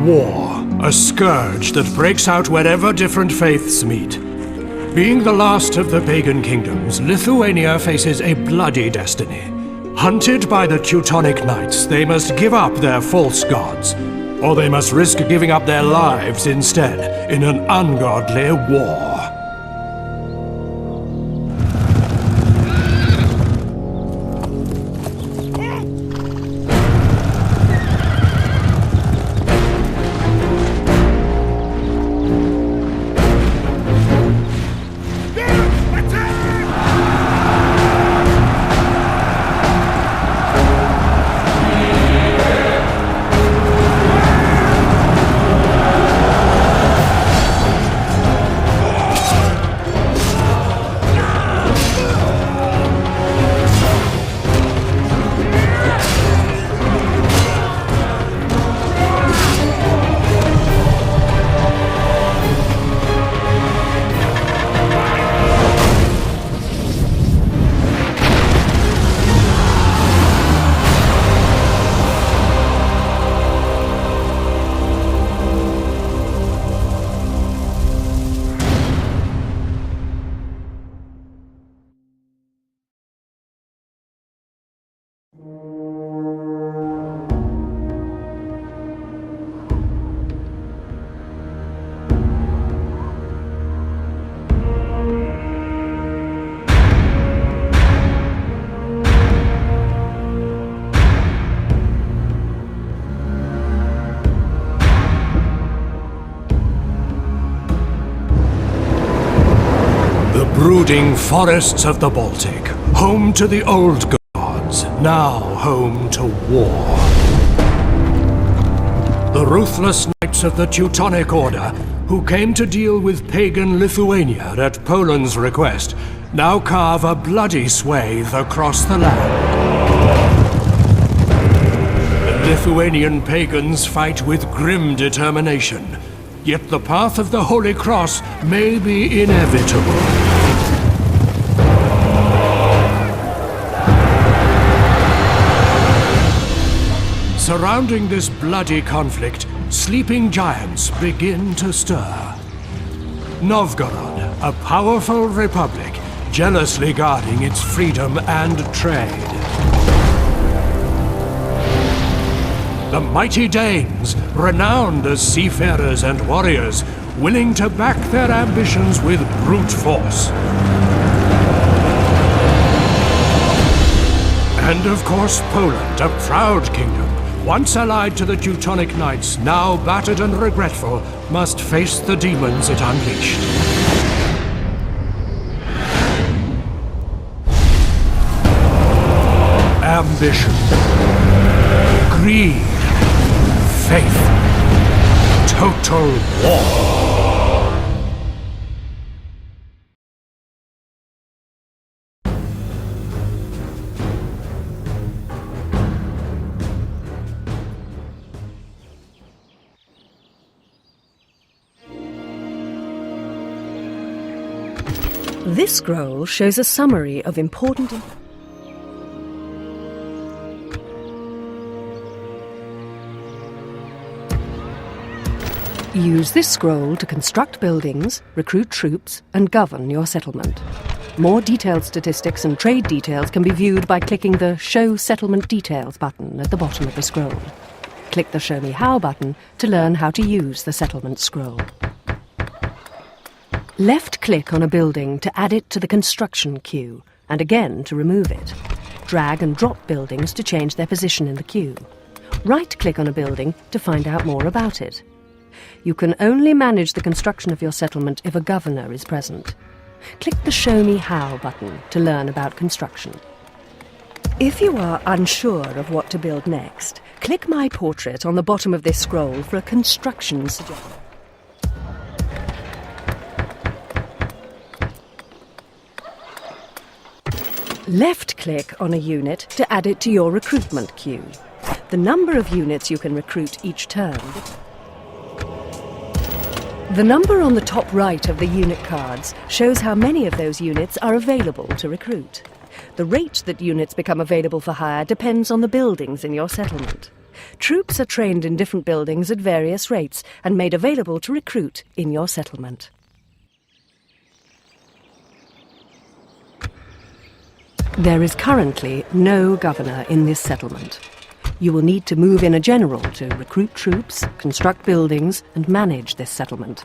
War, a scourge that breaks out wherever different faiths meet. Being the last of the pagan kingdoms, Lithuania faces a bloody destiny. Hunted by the Teutonic knights, they must give up their false gods, or they must risk giving up their lives instead in an ungodly war. Brooding forests of the Baltic, home to the old gods, now home to war. The ruthless knights of the Teutonic Order, who came to deal with pagan Lithuania at Poland's request, now carve a bloody swathe across the land. The Lithuanian pagans fight with grim determination, yet the path of the Holy Cross may be inevitable. Surrounding this bloody conflict, sleeping giants begin to stir. Novgorod, a powerful republic, jealously guarding its freedom and trade. The mighty Danes, renowned as seafarers and warriors, willing to back their ambitions with brute force. And of course, Poland, a proud kingdom, once allied to the Teutonic Knights, now battered and regretful, must face the demons it unleashed. Ambition, greed, faith, total war. This scroll shows a summary of important... Use this scroll to construct buildings, recruit troops, and govern your settlement. More detailed statistics and trade details can be viewed by clicking the Show Settlement Details button at the bottom of the scroll. Click the Show Me How button to learn how to use the settlement scroll. Left-click on a building to add it to the construction queue, and again to remove it. Drag and drop buildings to change their position in the queue. Right-click on a building to find out more about it. You can only manage the construction of your settlement if a governor is present. Click the Show Me How button to learn about construction. If you are unsure of what to build next, click My Portrait on the bottom of this scroll for a construction suggestion. Left-click on a unit to add it to your recruitment queue. The number of units you can recruit each turn. The number on the top right of the unit cards shows how many of those units are available to recruit. The rate that units become available for hire depends on the buildings in your settlement. Troops are trained in different buildings at various rates and made available to recruit in your settlement. There is currently no governor in this settlement. You will need to move in a general to recruit troops, construct buildings, and manage this settlement.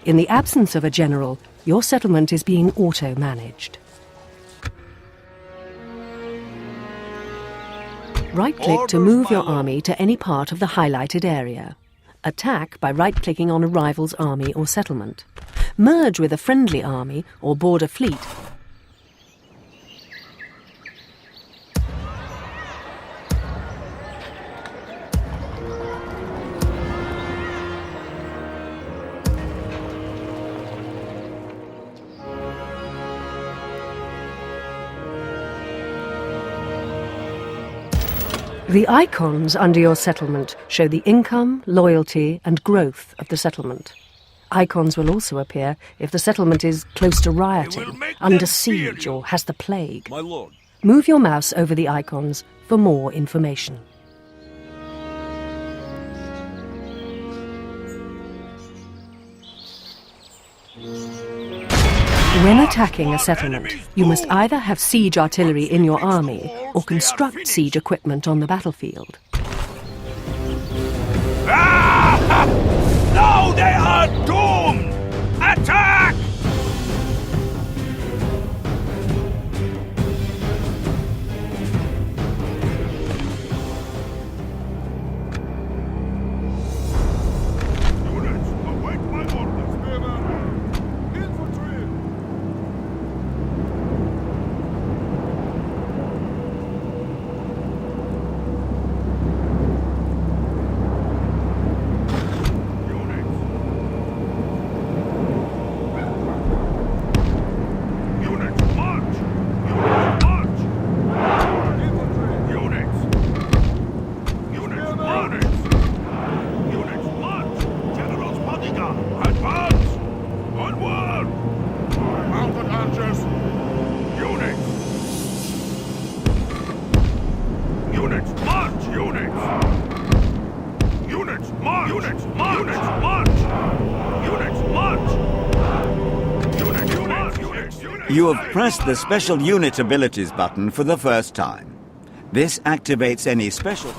In the absence of a general, your settlement is being auto-managed. Right-click to move your army to any part of the highlighted area. Attack by right-clicking on a rival's army or settlement. Merge with a friendly army or board a fleet. The icons under your settlement show the income, loyalty, and growth of the settlement. Icons will also appear if the settlement is close to rioting, under siege, or has the plague. My lord. Move your mouse over the icons for more information. When attacking a settlement, you must either have siege artillery in your army or construct siege equipment on the battlefield. Ah! No, they are doomed! Attack! Units, await my orders, spearmen! Infantry! You have pressed the Special Unit Abilities button for the first time. This activates any special...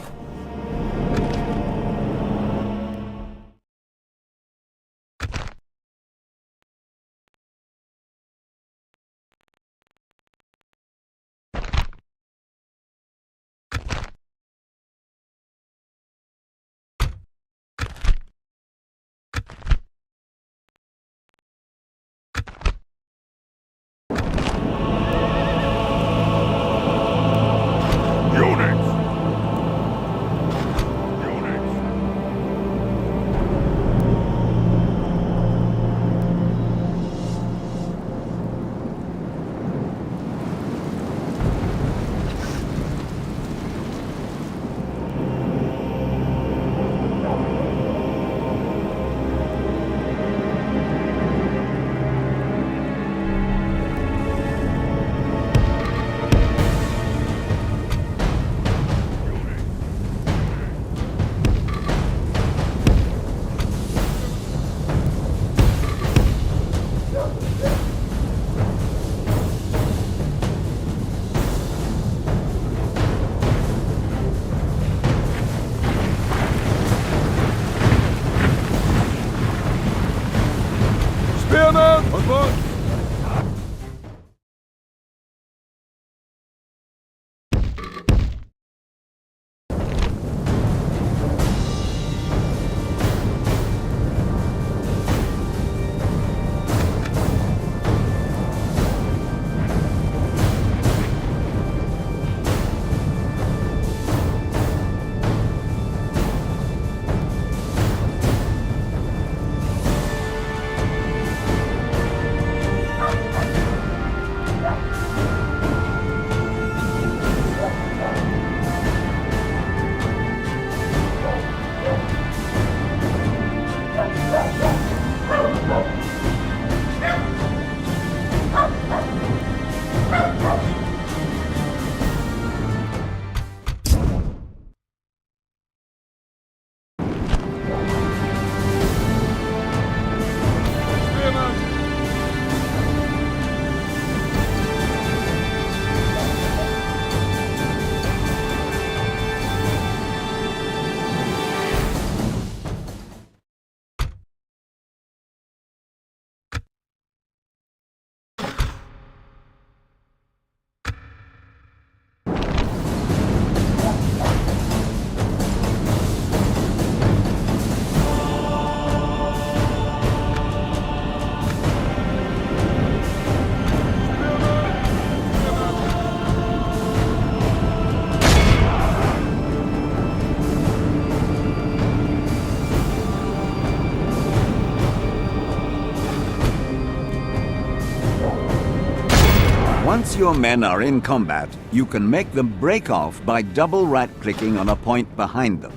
Once your men are in combat, you can make them break off by double right-clicking on a point behind them.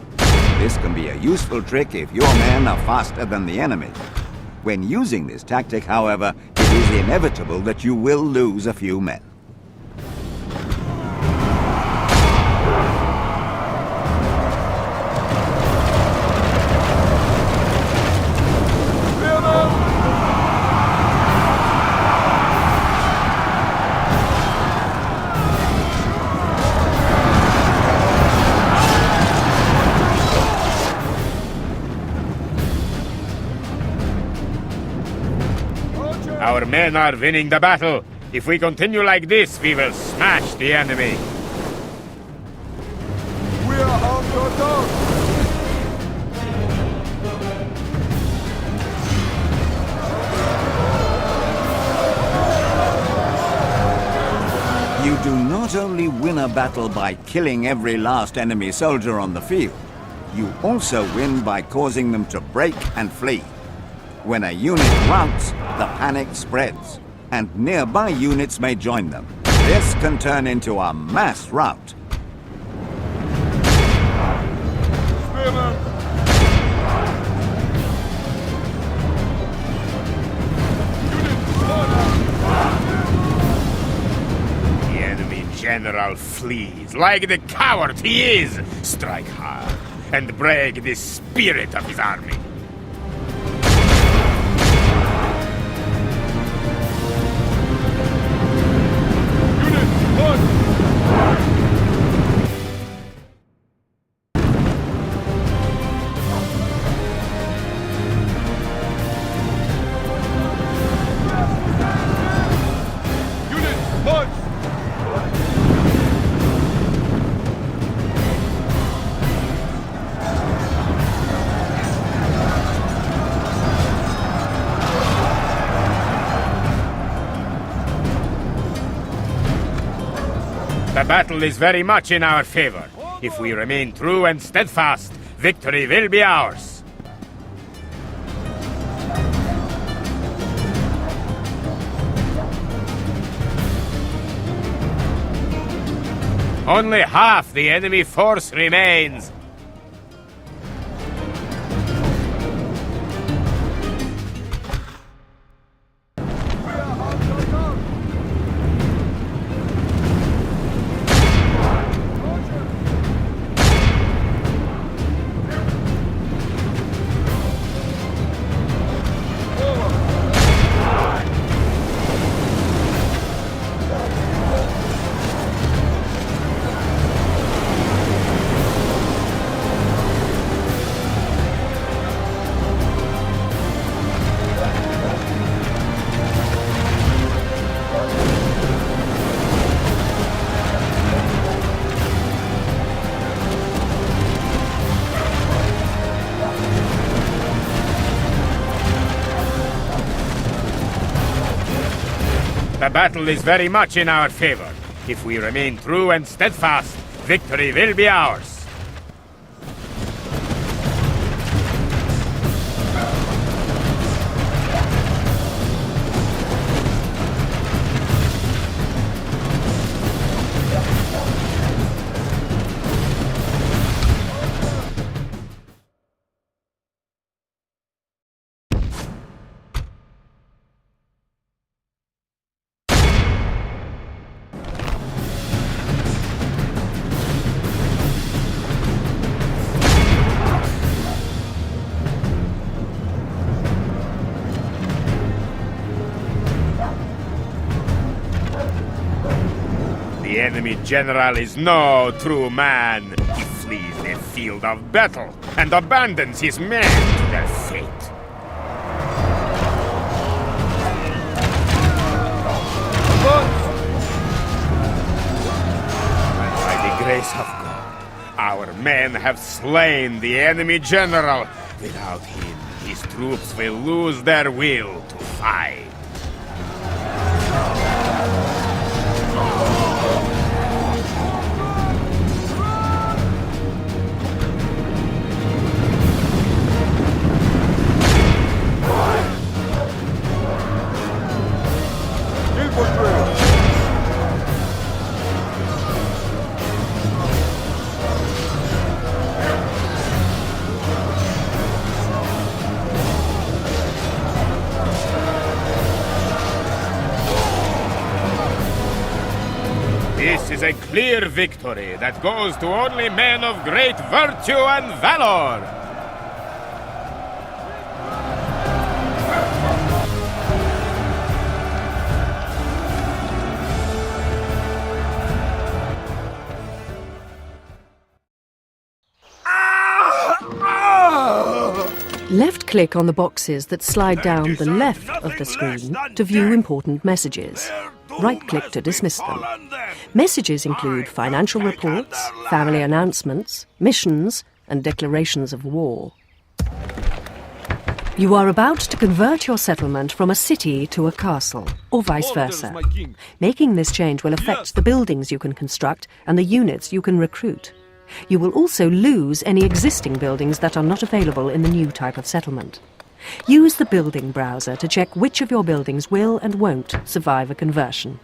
This can be a useful trick if your men are faster than the enemy. When using this tactic, however, it is inevitable that you will lose a few men. Our men are winning the battle. If we continue like this, we will smash the enemy. We are under attack! You do not only win a battle by killing every last enemy soldier on the field, you also win by causing them to break and flee. When a unit routs, the panic spreads, and nearby units may join them. This can turn into a mass rout. Spearman! The enemy general flees like the coward he is. Strike hard and break the spirit of his army. The battle is very much in our favor. If we remain true and steadfast, victory will be ours. Only half the enemy force remains. The battle is very much in our favor. If we remain true and steadfast, victory will be ours. The enemy general is no true man. He flees the field of battle and abandons his men to their fate. By the grace of God, our men have slain the enemy general. Without him, his troops will lose their will to fight. clear victory that goes to only men of great virtue and valor. Left-click on the boxes that slide down the left of the screen to view important messages. Right-click to dismiss them. Messages include financial reports, family announcements, missions, and declarations of war. You are about to convert your settlement from a city to a castle, or vice versa. Making this change will affect the buildings you can construct and the units you can recruit. You will also lose any existing buildings that are not available in the new type of settlement. Use the building browser to check which of your buildings will and won't survive a conversion.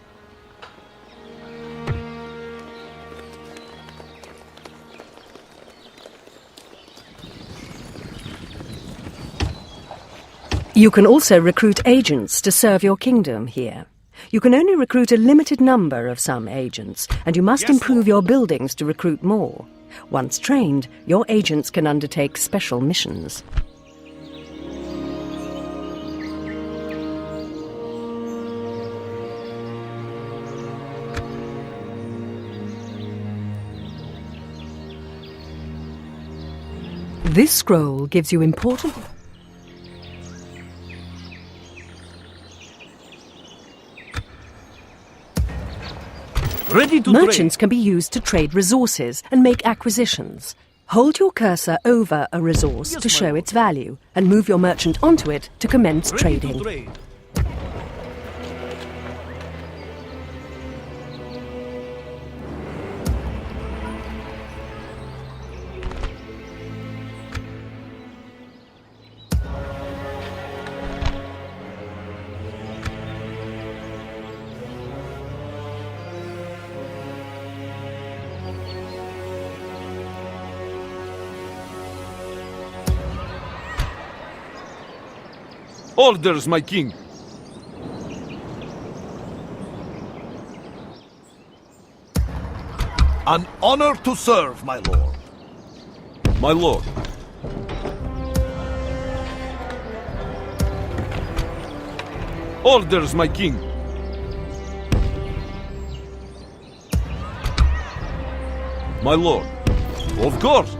You can also recruit agents to serve your kingdom here. You can only recruit a limited number of some agents, and you must improve your buildings to recruit more. Once trained, your agents can undertake special missions. This scroll gives you important... Merchants can be used to trade resources and make acquisitions. Hold your cursor over a resource to show its value, and move your merchant onto it to commence trading. Orders, my king! An honor to serve, my lord. My lord. Orders, my king. My lord. Of course.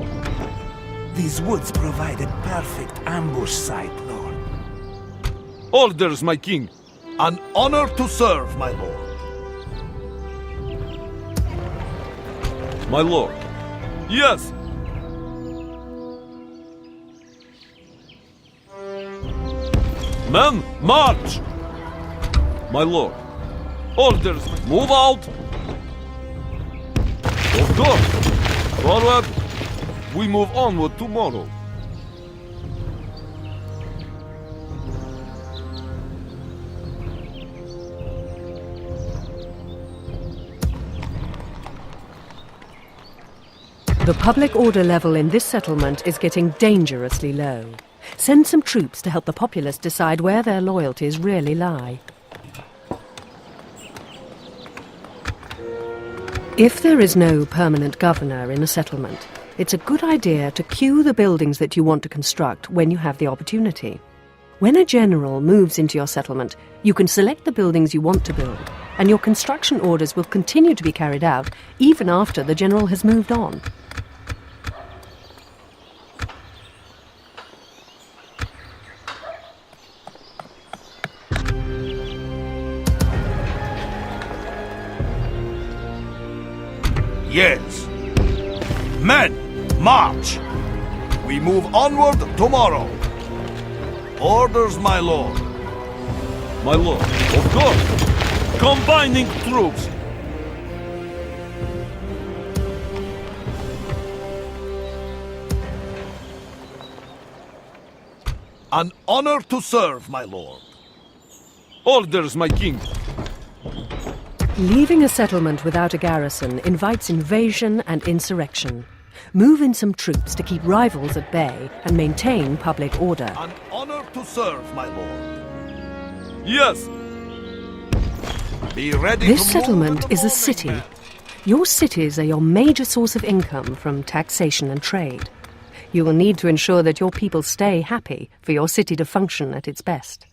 These woods provide a perfect ambush site, Lord. Orders, my king. An honor to serve, my lord. My lord. Yes. Men, march! My lord. Orders, move out! Of course. Forward. We move onward tomorrow. The public order level in this settlement is getting dangerously low. Send some troops to help the populace decide where their loyalties really lie. If there is no permanent governor in a settlement, it's a good idea to queue the buildings that you want to construct when you have the opportunity. When a general moves into your settlement, you can select the buildings you want to build, and your construction orders will continue to be carried out even after the general has moved on. Yes. Men, march! We move onward tomorrow. Orders, my lord. My lord, of course. Combining troops. An honor to serve, my lord. Orders, my king. Leaving a settlement without a garrison invites invasion and insurrection. Move in some troops to keep rivals at bay and maintain public order. An honor to serve, my lord. Yes. Be ready This to settlement move is a the city. moment. Your cities are your major source of income from taxation and trade. You will need to ensure that your people stay happy for your city to function at its best.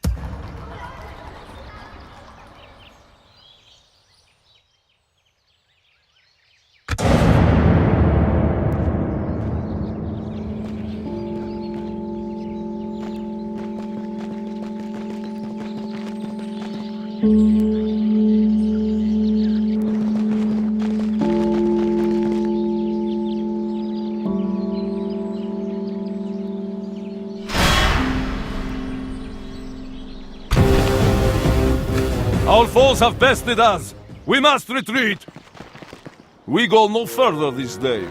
Our foes have bested us. We must retreat. We go no further this day.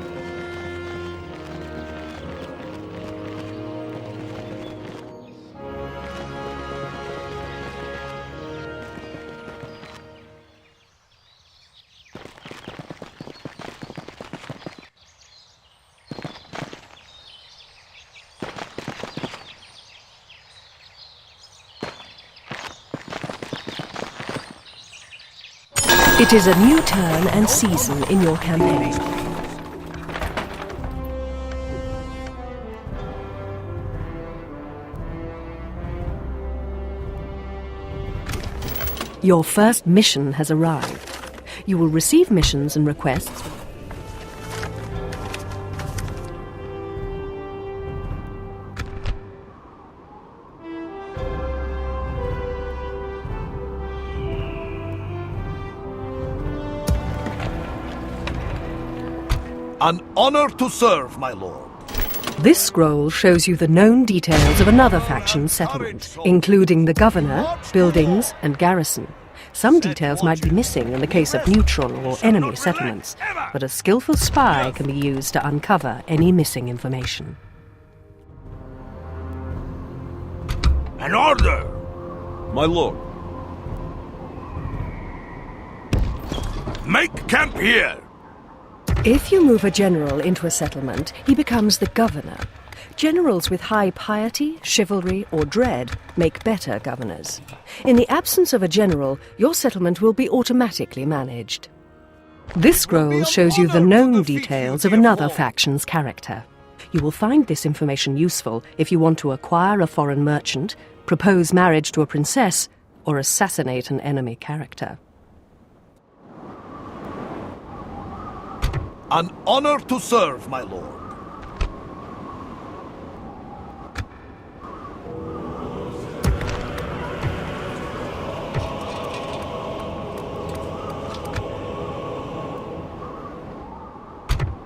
It is a new turn and season in your campaign. Your first mission has arrived. You will receive missions and requests. An honor to serve, my lord. This scroll shows you the known details of another faction's settlement, including the governor, buildings, and garrison. Some details might be missing in the case of neutral or enemy settlements, but a skillful spy can be used to uncover any missing information. An order! My lord. Make camp here! If you move a general into a settlement, he becomes the governor. Generals with high piety, chivalry, or dread make better governors. In the absence of a general, your settlement will be automatically managed. This scroll shows you the known details of another faction's character. You will find this information useful if you want to acquire a foreign merchant, propose marriage to a princess, or assassinate an enemy character. An honor to serve, my lord.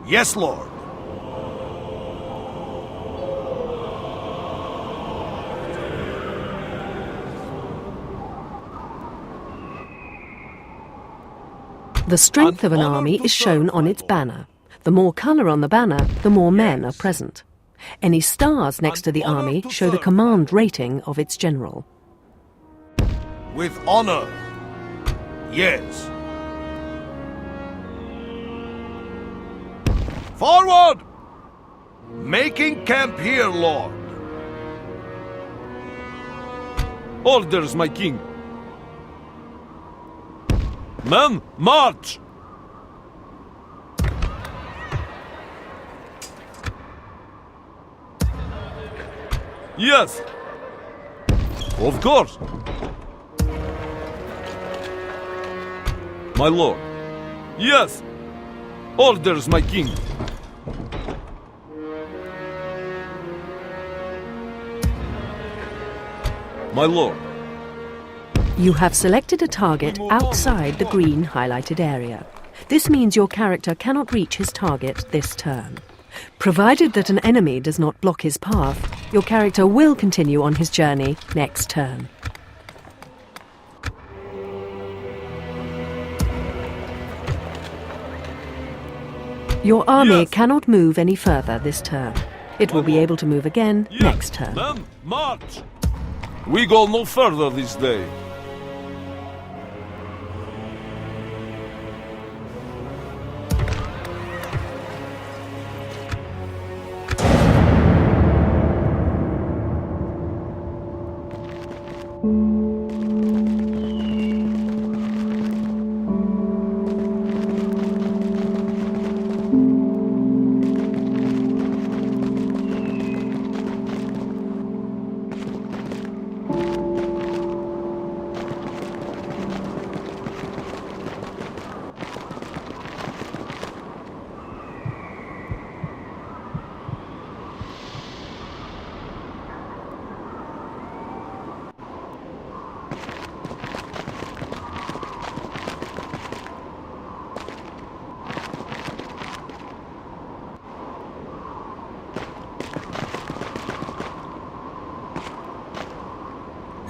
Yes, lord. The strength of an army is shown on its banner. The more colour on the banner, the more men are present. Any stars next to the army show the command rating of its general. With honor. Yes. Forward! Making camp here, lord. Orders, my king. Men, march! Yes. Of course. My lord. Yes. Orders, my king. My lord. You have selected a target outside the green highlighted area. This means your character cannot reach his target this turn. Provided that an enemy does not block his path, your character will continue on his journey next turn. Your army cannot move any further this turn. It will be able to move again next turn. Men, march! We go no further this day.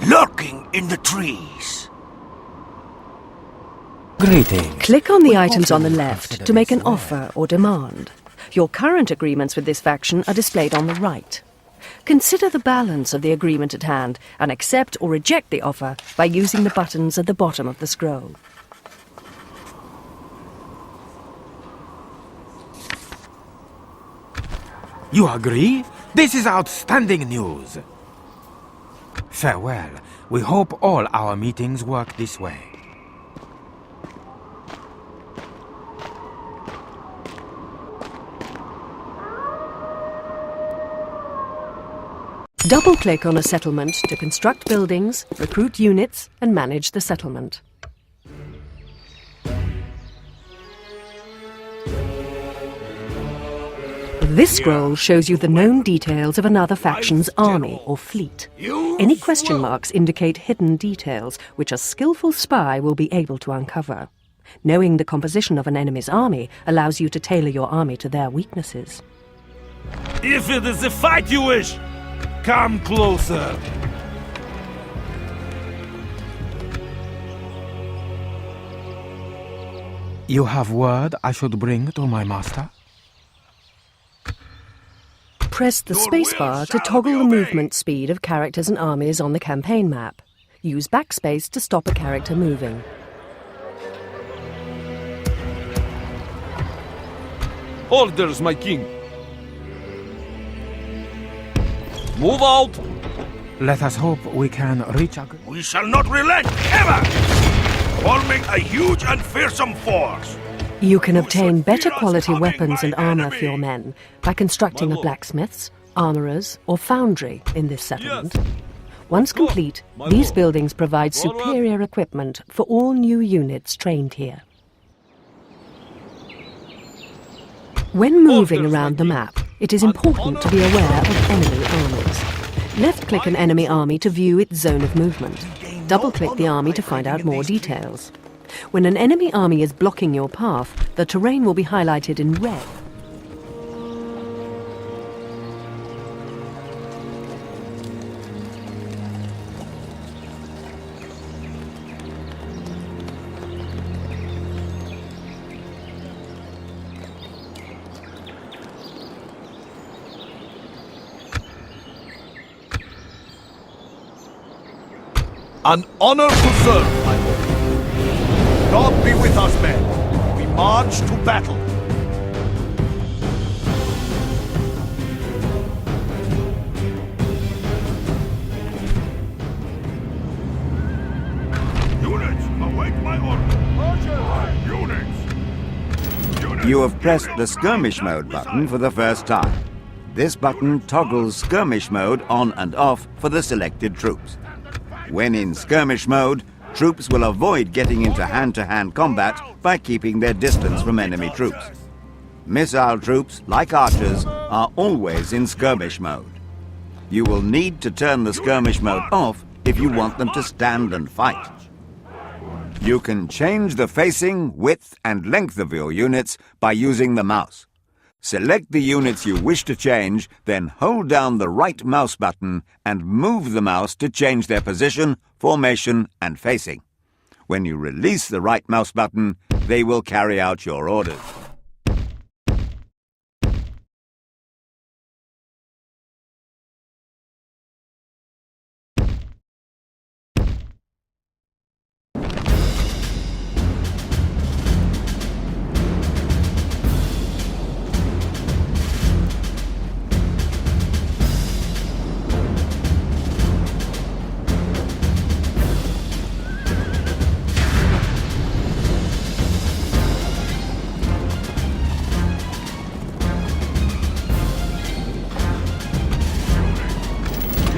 lurking in the trees. Greetings. Click on the items on the left to make an offer or demand. Your current agreements with this faction are displayed on the right. Consider the balance of the agreement at hand and accept or reject the offer by using the buttons at the bottom of the scroll. You agree? This is outstanding news. Farewell. We hope all our meetings work this way. Double-click on a settlement to construct buildings, recruit units, and manage the settlement. This scroll shows you the known details of another faction's army or fleet. Any question marks indicate hidden details, which a skillful spy will be able to uncover. Knowing the composition of an enemy's army allows you to tailor your army to their weaknesses. If it is a fight you wish, come closer. You have word I should bring to my master? Press the spacebar to toggle the movement speed of characters and armies on the campaign map. Use backspace to stop a character moving. Orders, my king. Move out! Let us hope we can reach a... We shall not relent, ever! Forming a huge and fearsome force. You can obtain better quality weapons and armor for your men by constructing a blacksmith's, armorer's, or foundry in this settlement. Once complete, these buildings provide superior equipment for all new units trained here. When moving around the map, it is important to be aware of enemy armies. Left-click an enemy army to view its zone of movement. Double-click the army to find out more details. When an enemy army is blocking your path, the terrain will be highlighted in red. An honor to serve, my lord. God be with us, men. We march to battle. Units, await my order. Units. You have pressed the skirmish mode button for the first time. This button toggles skirmish mode on and off for the selected troops. When in skirmish mode, troops will avoid getting into hand-to-hand combat by keeping their distance from enemy troops. Missile troops, like archers, are always in skirmish mode. You will need to turn the skirmish mode off if you want them to stand and fight. You can change the facing, width, and length of your units by using the mouse. Select the units you wish to change, then hold down the right mouse button and move the mouse to change their position, formation, and facing. When you release the right mouse button, they will carry out your orders.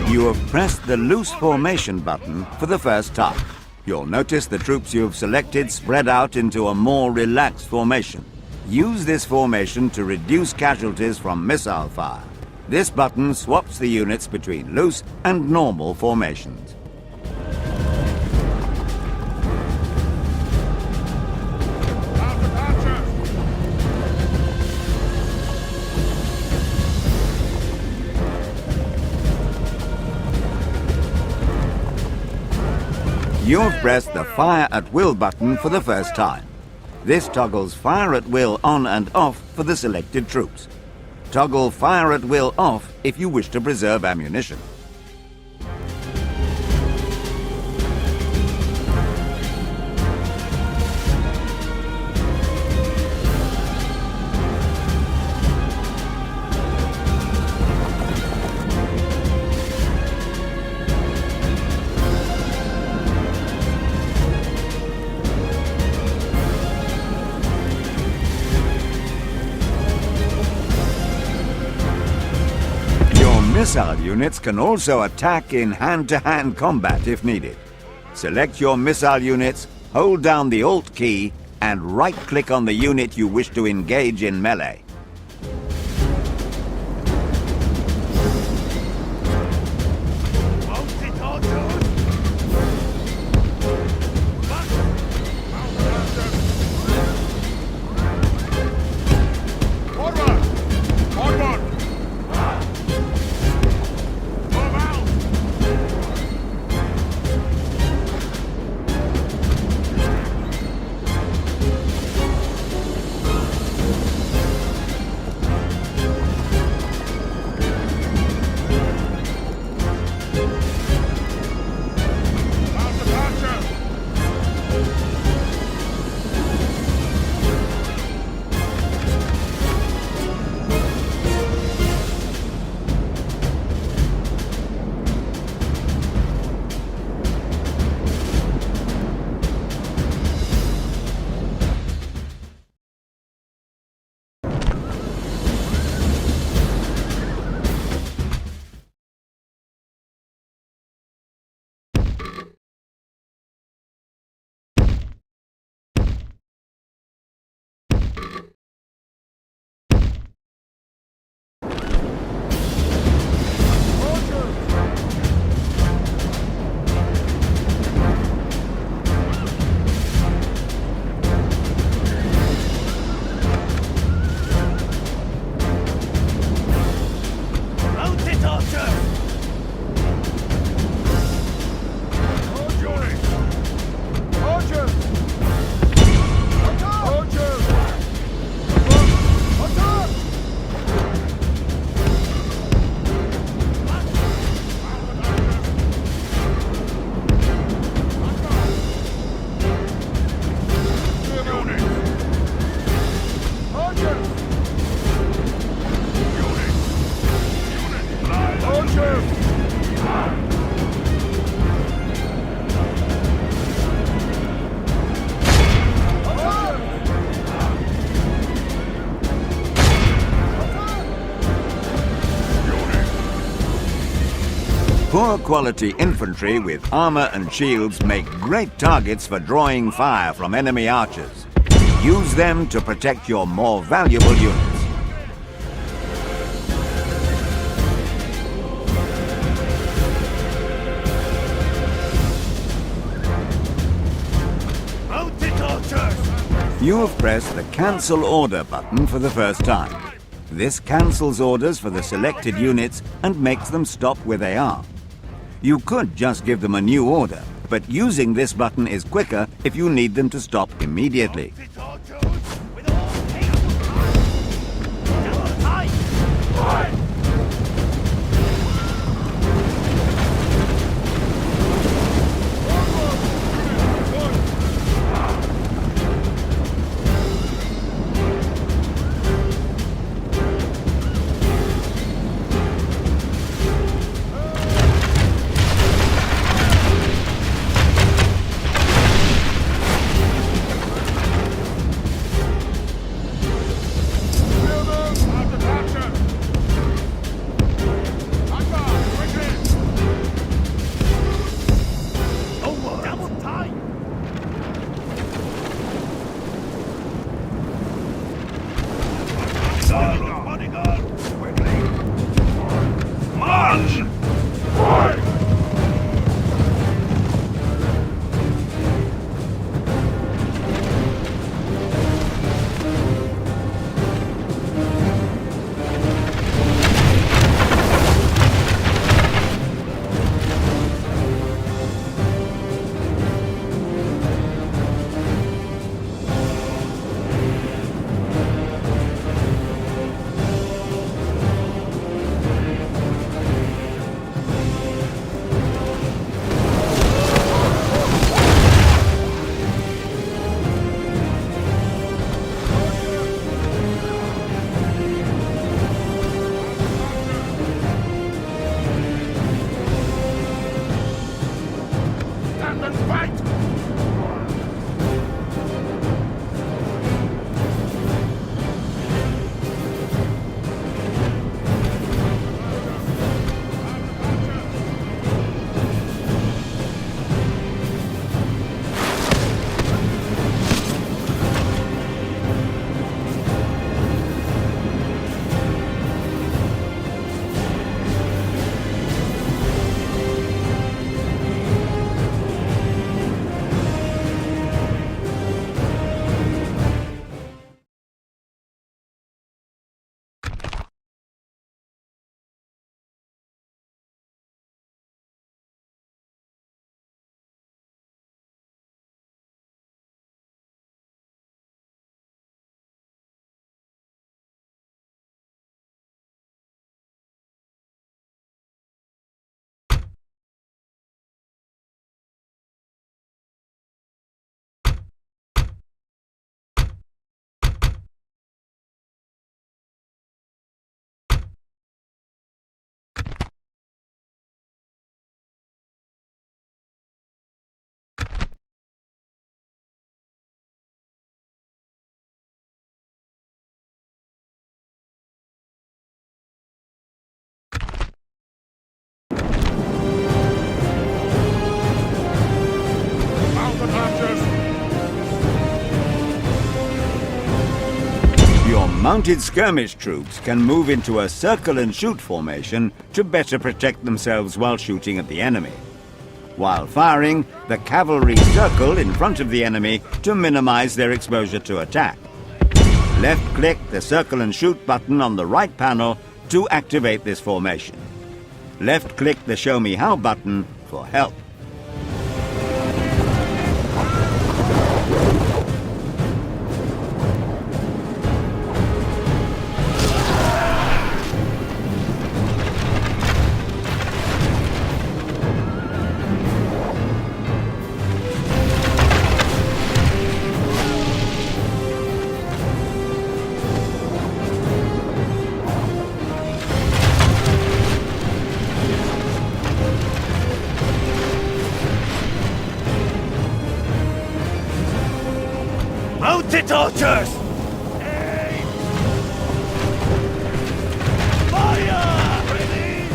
You have pressed the loose formation button for the first time. You'll notice the troops you have selected spread out into a more relaxed formation. Use this formation to reduce casualties from missile fire. This button swaps the units between loose and normal formations. You have pressed the Fire at Will button for the first time. This toggles Fire at Will on and off for the selected troops. Toggle Fire at Will off if you wish to preserve ammunition. Missile units can also attack in hand-to-hand combat if needed. Select your missile units, hold down the Alt key, and right-click on the unit you wish to engage in melee. Poor quality infantry with armor and shields make great targets for drawing fire from enemy archers. Use them to protect your more valuable units. You have pressed the Cancel Order button for the first time. This cancels orders for the selected units and makes them stop where they are. You could just give them a new order, but using this button is quicker if you need them to stop immediately. Mounted skirmish troops can move into a circle and shoot formation to better protect themselves while shooting at the enemy. While firing, the cavalry circle in front of the enemy to minimize their exposure to attack. Left-click the circle and shoot button on the right panel to activate this formation. Left-click the Show Me How button for help. Mounted archers! Aim! Fire! Ready!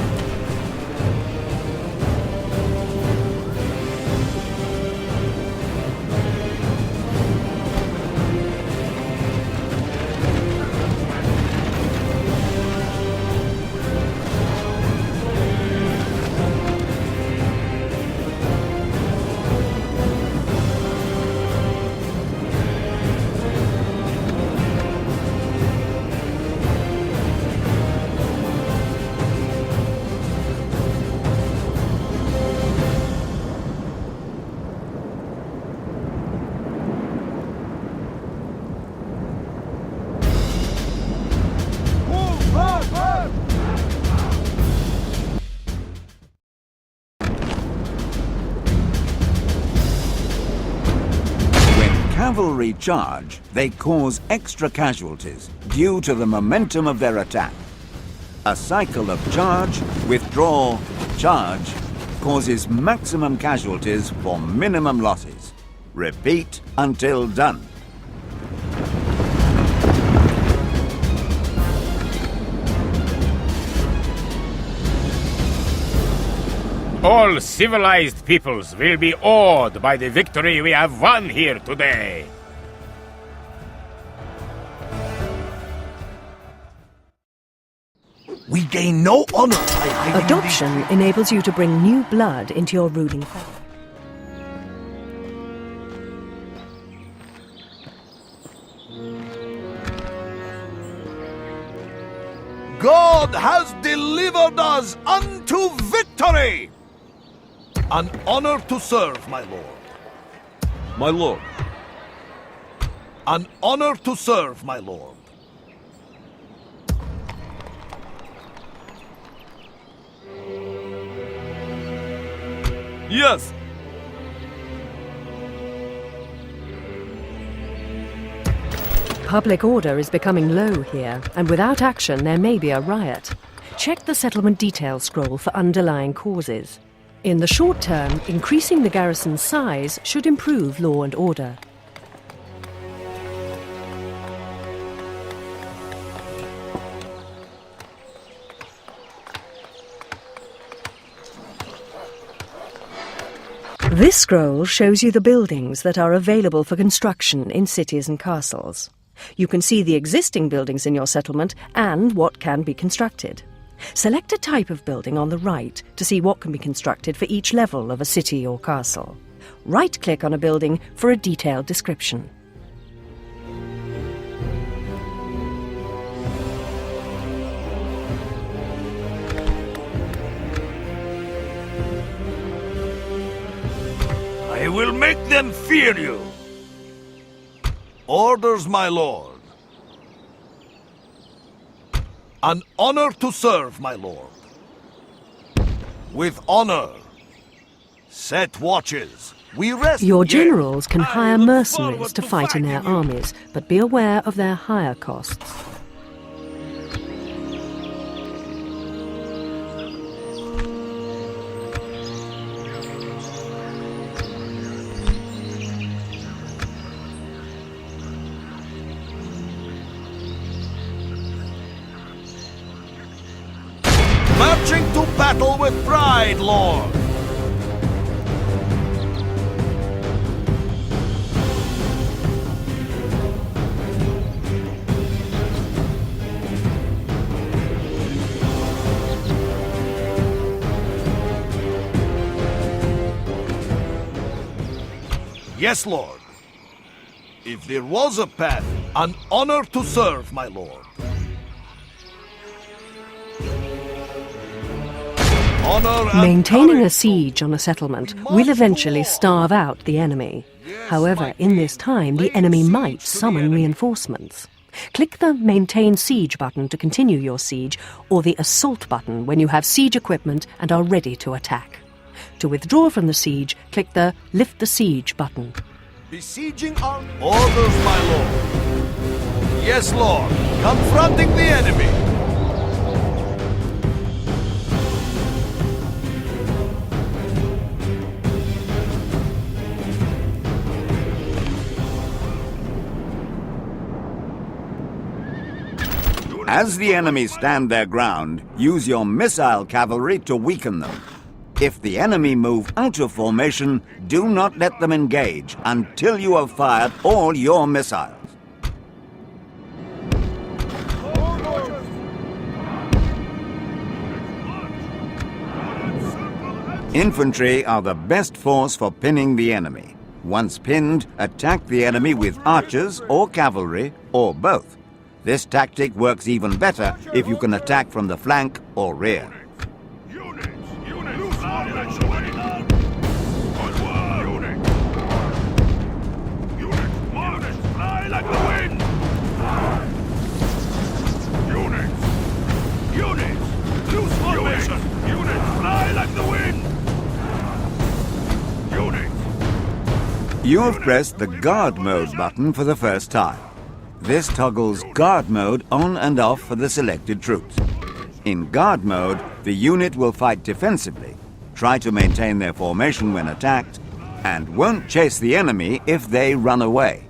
Cavalry charge, they cause extra casualties due to the momentum of their attack. A cycle of charge, withdraw, charge causes maximum casualties for minimum losses. Repeat until done. All civilized peoples will be awed by the victory we have won here today. We gain no honor by hiding Adoption enables you to bring new blood into your ruling family. God has delivered us unto victory! An honor to serve, my lord. My lord, An honor to serve, my lord. yes! Public order is becoming low here, and without action there may be a riot. Check the settlement details scroll for underlying causes. In the short term, increasing the garrison's size should improve law and order. This scroll shows you the buildings that are available for construction in cities and castles. You can see the existing buildings in your settlement and what can be constructed. Select a type of building on the right to see what can be constructed for each level of a city or castle. Right-click on a building for a detailed description. I will make them fear you! Orders, my lord. An honor to serve, my lord. With honor. Set watches. We rest. Your here. generals can hire look mercenaries forward to to fight in their fighting you. armies, but be aware of their hire costs. Marching to battle with pride, lord. Yes, Lord. If there was a path, an honor to serve, my lord. Honor and Maintaining a courage. siege on a settlement will eventually starve out the enemy. However, in this time, the enemy might summon reinforcements. Click the Maintain Siege button to continue your siege, or the Assault button when you have siege equipment and are ready to attack. To withdraw from the siege, click the Lift the Siege button. Besieging our orders, my lord. Yes, Lord. Confronting the enemy. As the enemy stand their ground, use your missile cavalry to weaken them. If the enemy move out of formation, do not let them engage until you have fired all your missiles. Infantry are the best force for pinning the enemy. Once pinned, attack the enemy with archers or cavalry, or both. This tactic works even better if you can attack from the flank or rear. You have pressed the Guard Mode button for the first time. This toggles Guard Mode on and off for the selected troops. In Guard Mode, the unit will fight defensively, try to maintain their formation when attacked, and won't chase the enemy if they run away.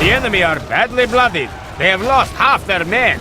The enemy are badly bloodied. They have lost half their men.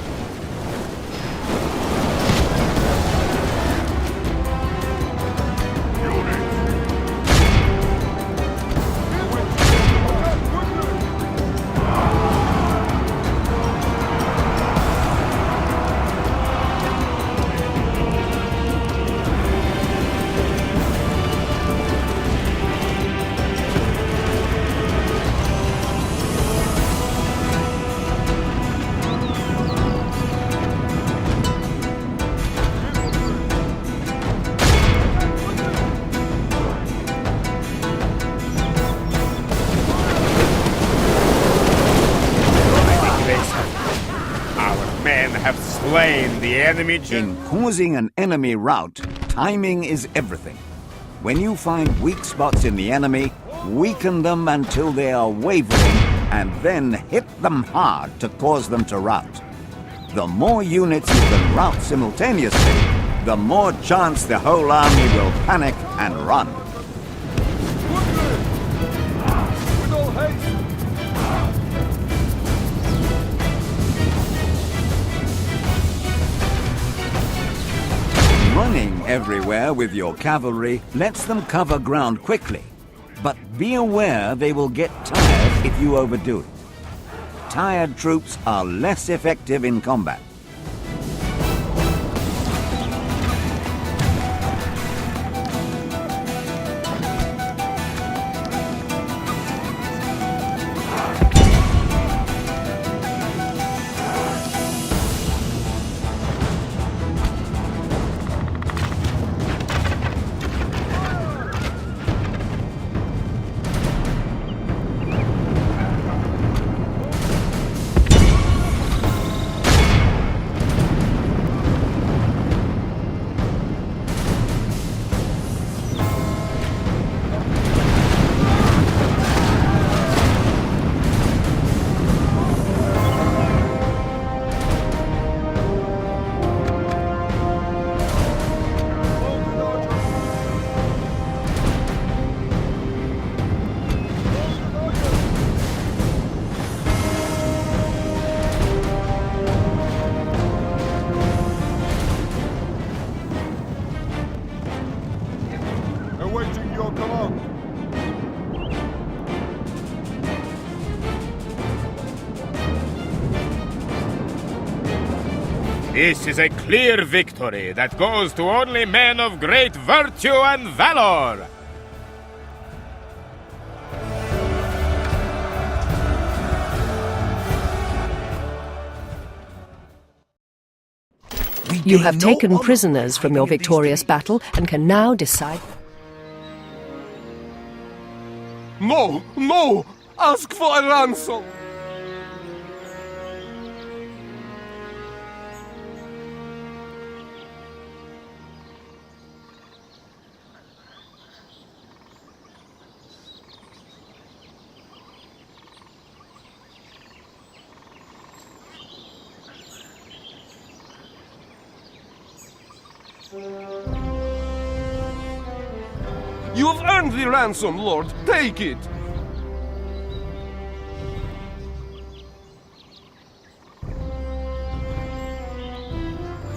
Have slain the enemy In causing an enemy rout, timing is everything. When you find weak spots in the enemy, weaken them until they are wavering, and then hit them hard to cause them to rout. The more units you can rout simultaneously, the more chance the whole army will panic and run. With all haste! Running everywhere with your cavalry lets them cover ground quickly, but be aware they will get tired if you overdo it. Tired troops are less effective in combat. Awaiting your command. This is a clear victory that goes to only men of great virtue and valor. You have taken prisoners from your victorious battle and can now decide... No! No! Ask for a ransom! You have earned the ransom, Lord. Take it!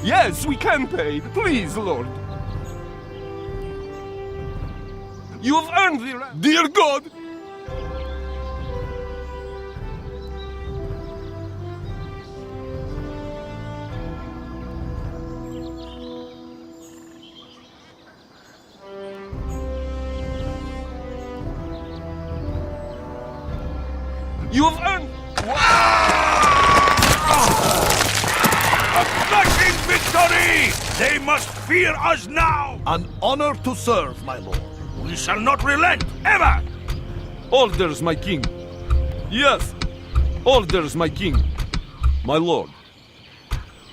Yes, we can pay. Please, Lord. You have earned the ransom. Dear God! You have earned... A crushing victory! They must fear us now! An honor to serve, my lord. We shall not relent, ever! Orders, my king. Yes, orders, my king. My lord.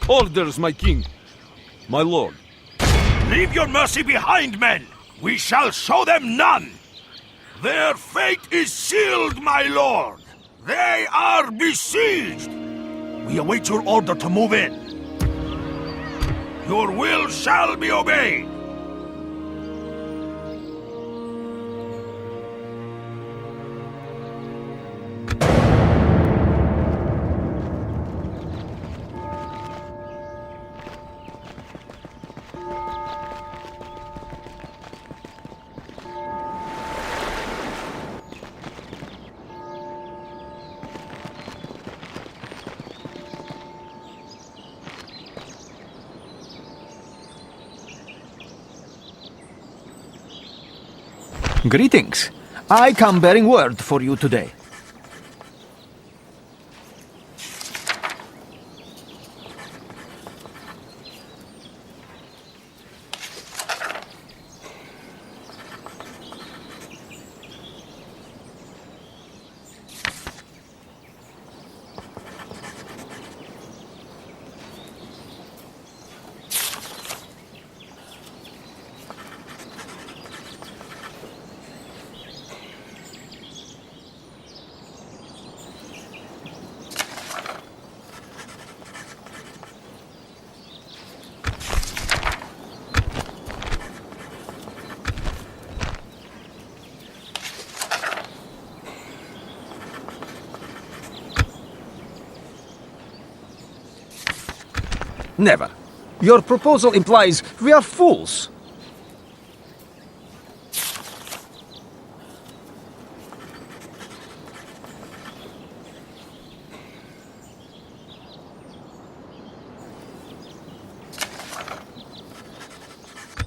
Orders, my king. My lord. Leave your mercy behind, men! We shall show them none! Their fate is sealed, my lord! They are besieged! We await your order to move in. Your will shall be obeyed! Greetings. I come bearing word for you today. Never. Your proposal implies we are fools.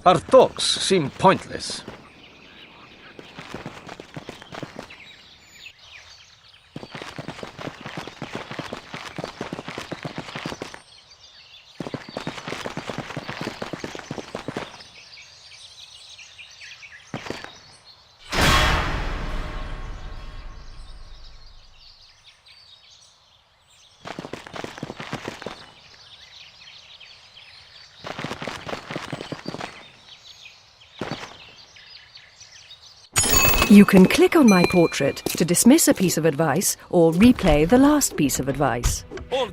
Our talks seem pointless. You can click on my portrait to dismiss a piece of advice or replay the last piece of advice.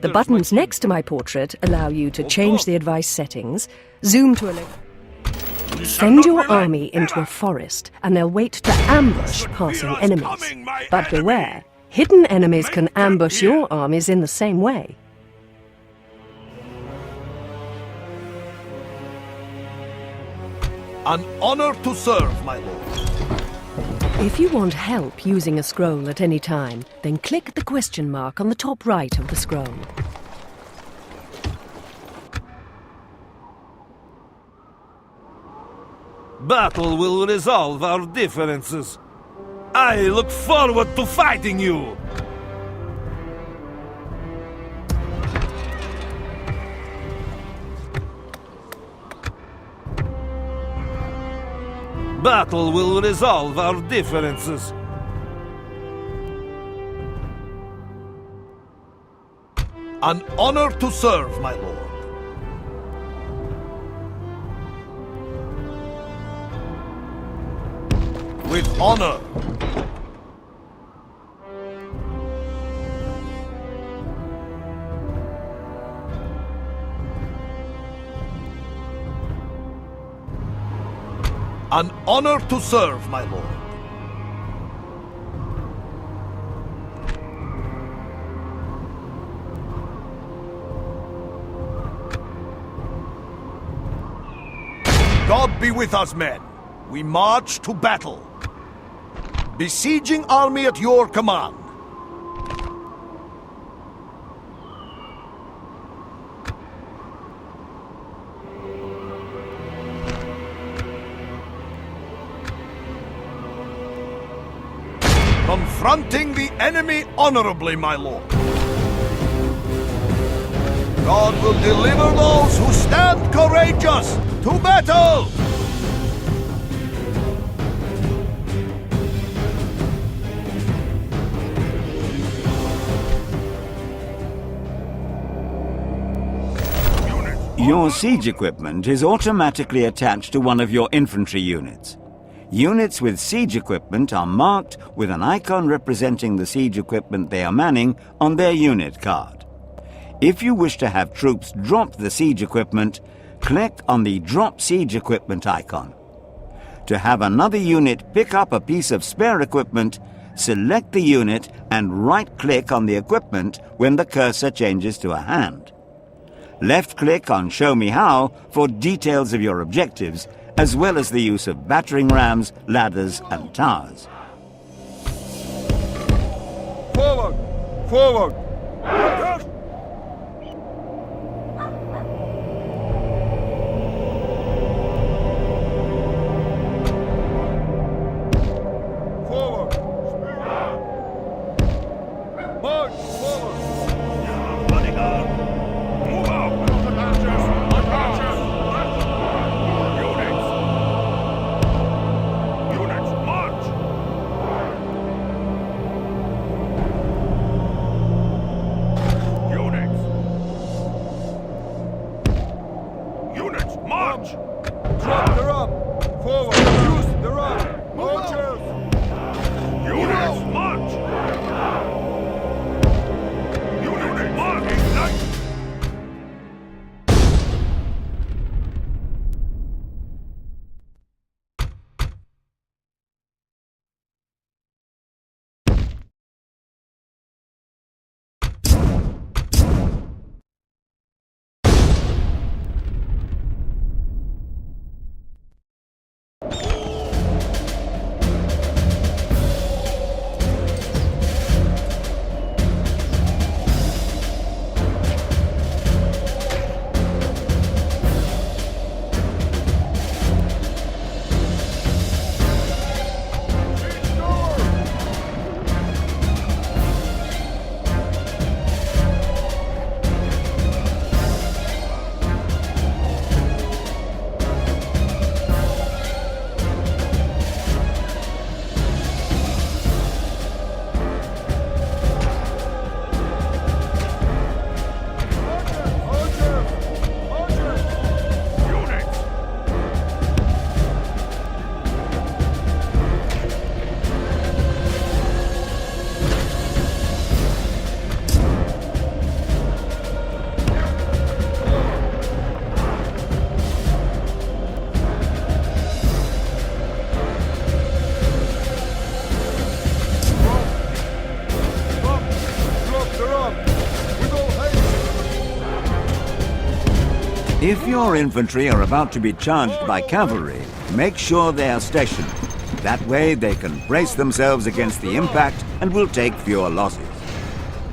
The buttons next to my portrait allow you to change the advice settings, zoom to a send your army into a forest and they'll wait to ambush passing enemies. But beware, hidden enemies can ambush your armies in the same way. An honor to serve, my lord. If you want help using a scroll at any time, then click the question mark on the top right of the scroll. Battle will resolve our differences. I look forward to fighting you! Battle will resolve our differences. An honor to serve, my lord. With honor. An honor to serve, my lord. God be with us, men. We march to battle. Besieging army at your command. Confronting the enemy honorably, my lord. God will deliver those who stand courageous to battle! Your siege equipment is automatically attached to one of your infantry units. Units with siege equipment are marked with an icon representing the siege equipment they are manning on their unit card. If you wish to have troops drop the siege equipment, click on the Drop Siege Equipment icon. To have another unit pick up a piece of spare equipment, select the unit and right-click on the equipment when the cursor changes to a hand. Left-click on Show Me How for details of your objectives, as well as the use of battering rams, ladders, and towers. Forward! Forward! If your infantry are about to be charged by cavalry, make sure they are stationed. That way they can brace themselves against the impact and will take fewer losses.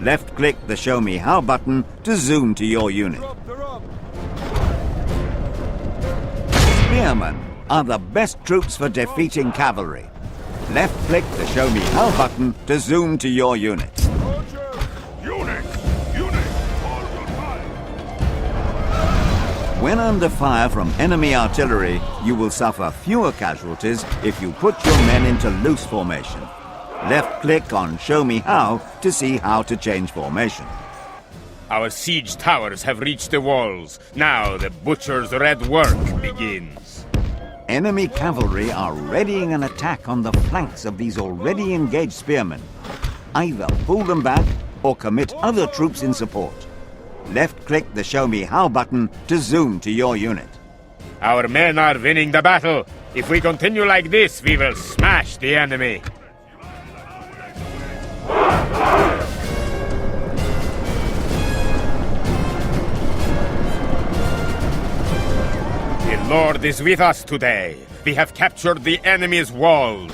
Left-click the Show Me How button to zoom to your unit. Spearmen are the best troops for defeating cavalry. Left-click the Show Me How button to zoom to your unit. When under fire from enemy artillery, you will suffer fewer casualties if you put your men into loose formation. Left-click on Show Me How to see how to change formation. Our siege towers have reached the walls. Now the butcher's red work begins. Enemy cavalry are readying an attack on the flanks of these already engaged spearmen. Either pull them back or commit other troops in support. Left-click the Show Me How button to zoom to your unit. Our men are winning the battle. If we continue like this, we will smash the enemy. The Lord is with us today. We have captured the enemy's walls.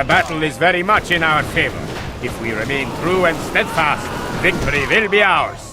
The battle is very much in our favor. If we remain true and steadfast, victory will be ours.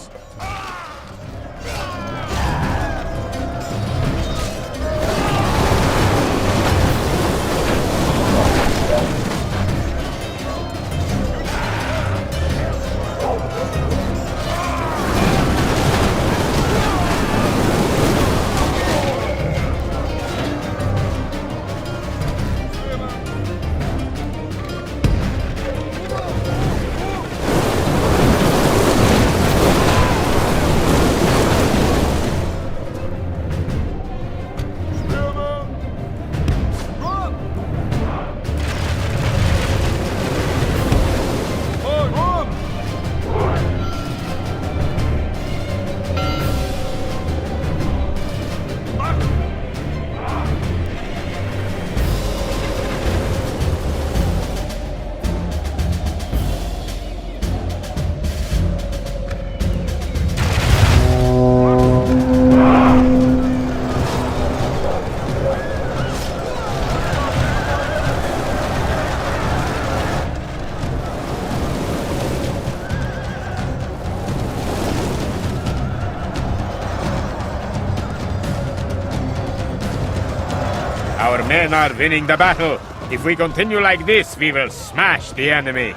Our men are winning the battle. If we continue like this, we will smash the enemy.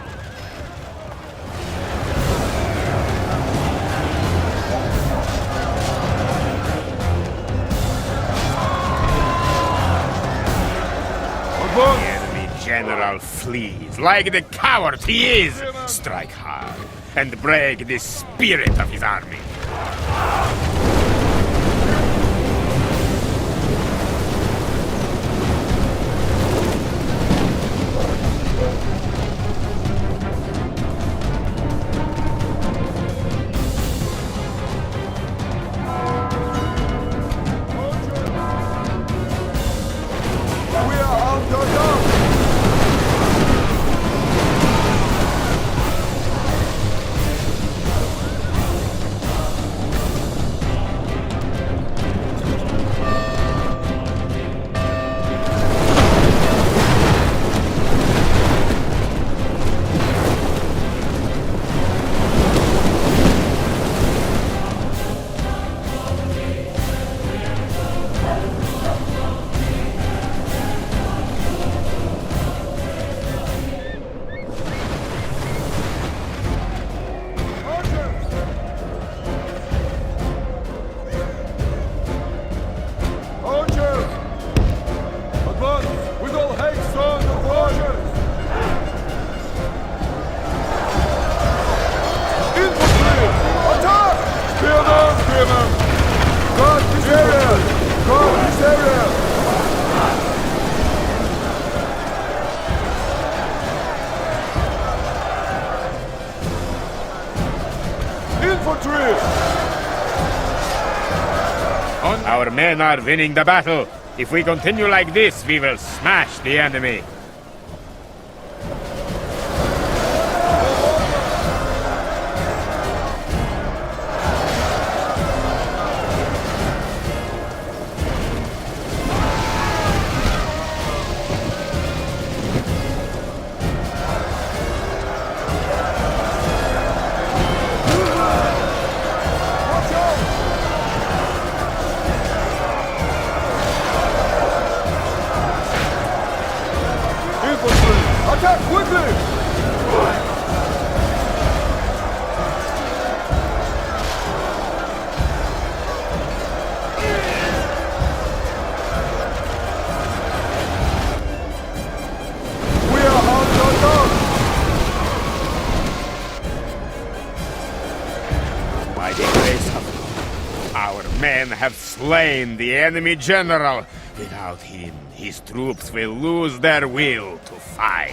The enemy general flees like the coward he is. Strike hard and break the spirit of his army. Our men are winning the battle. If we continue like this, we will smash the enemy. Have slain the enemy general. Without him, his troops will lose their will to fight.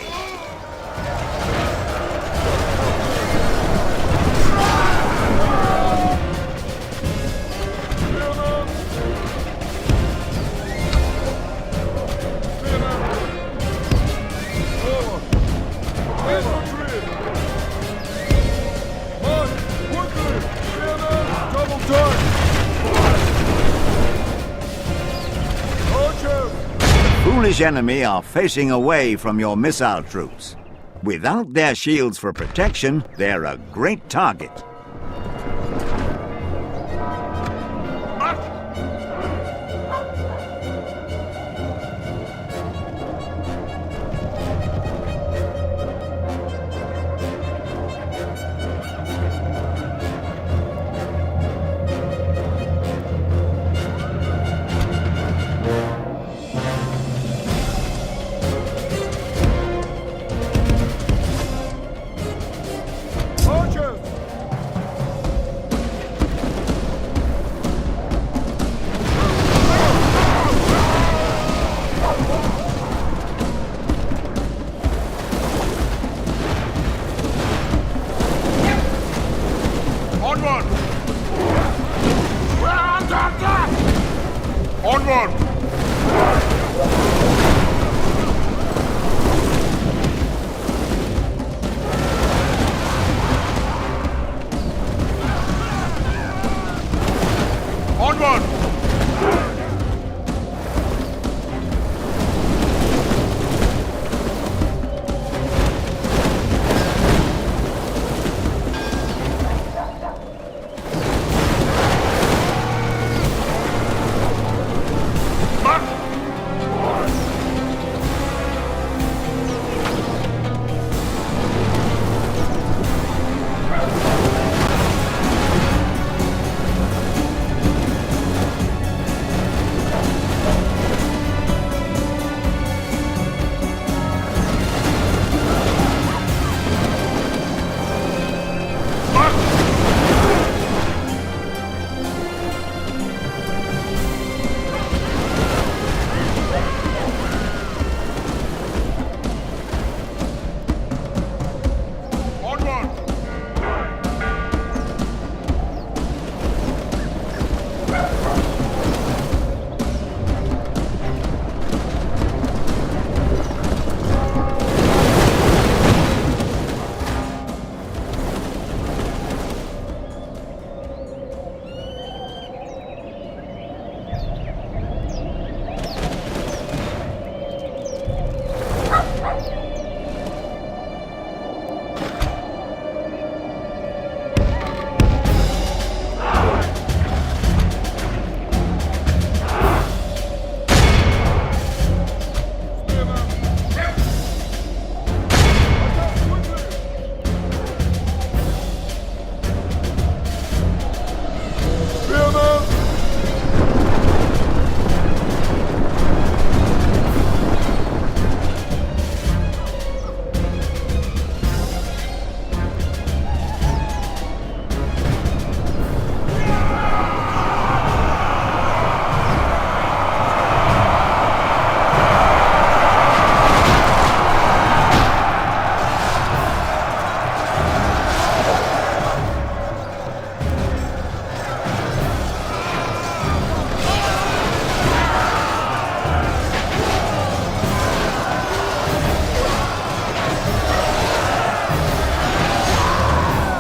foolish enemy are facing away from your missile troops. Without their shields for protection, they're a great target.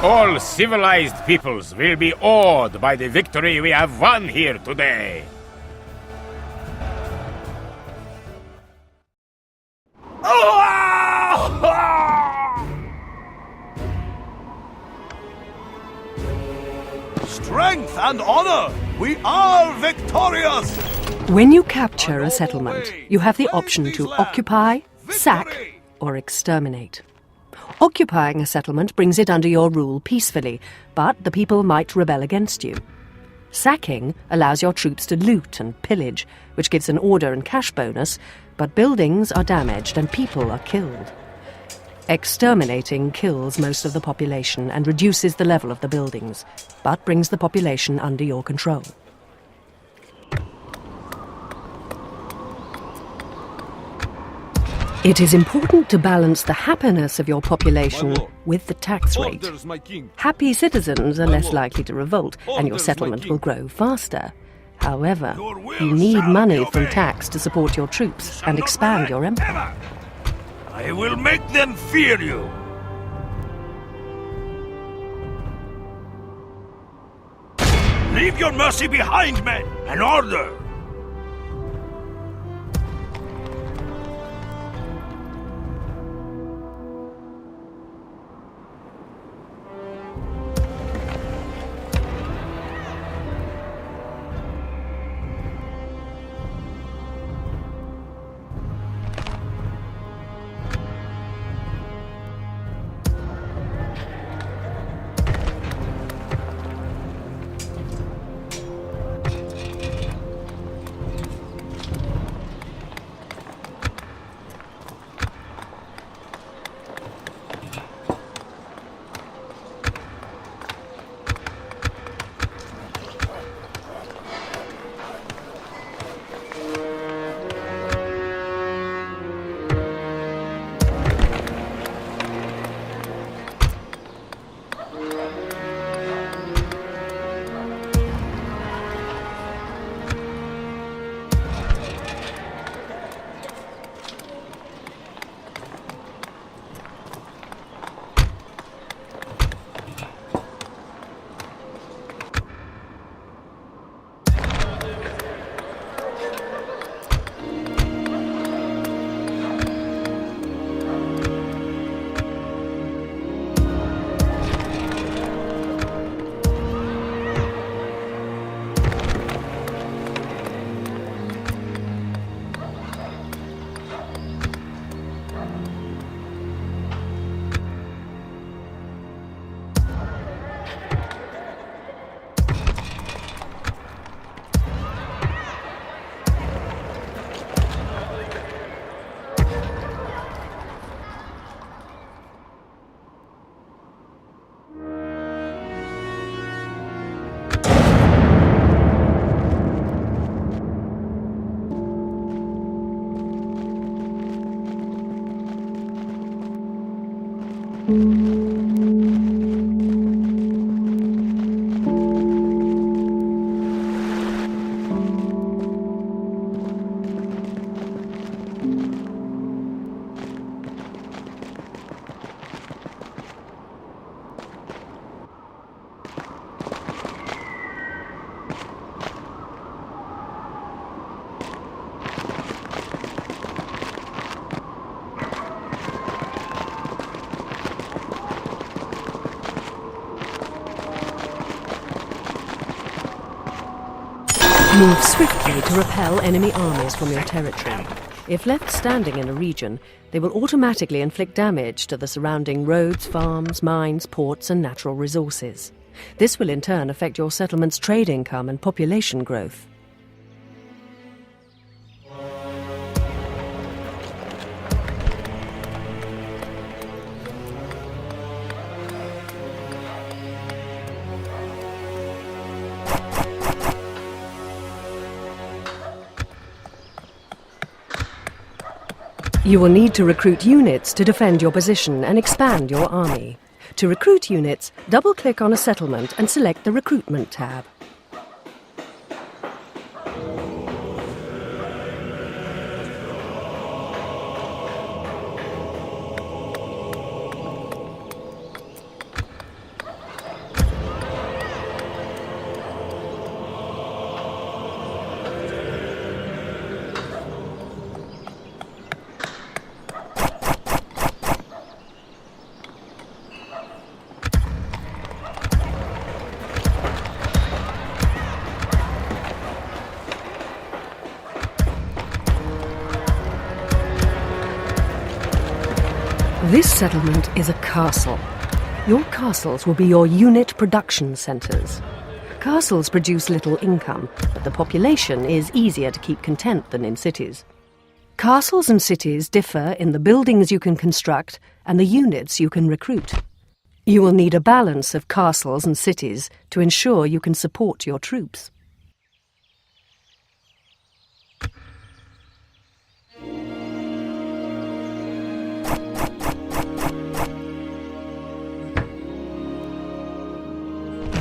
All civilized peoples will be awed by the victory we have won here today. Strength and honor! We are victorious! When you capture a settlement, you have the option to occupy, sack, or exterminate. Occupying a settlement brings it under your rule peacefully, but the people might rebel against you. Sacking allows your troops to loot and pillage, which gives an order and cash bonus, but buildings are damaged and people are killed. Exterminating kills most of the population and reduces the level of the buildings, but brings the population under your control. It is important to balance the happiness of your population with the tax rate. Happy citizens are less likely to revolt, and your settlement will grow faster. However, you need money from tax to support your troops and expand your empire. I will make them fear you. Leave your mercy behind, men, and order. Move swiftly to repel enemy armies from your territory. If left standing in a region, they will automatically inflict damage to the surrounding roads, farms, mines, ports and natural resources. This will in turn affect your settlement's trade income and population growth. You will need to recruit units to defend your position and expand your army. To recruit units, double-click on a settlement and select the Recruitment tab. This settlement is a castle. Your castles will be your unit production centres. Castles produce little income, but the population is easier to keep content than in cities. Castles and cities differ in the buildings you can construct and the units you can recruit. You will need a balance of castles and cities to ensure you can support your troops.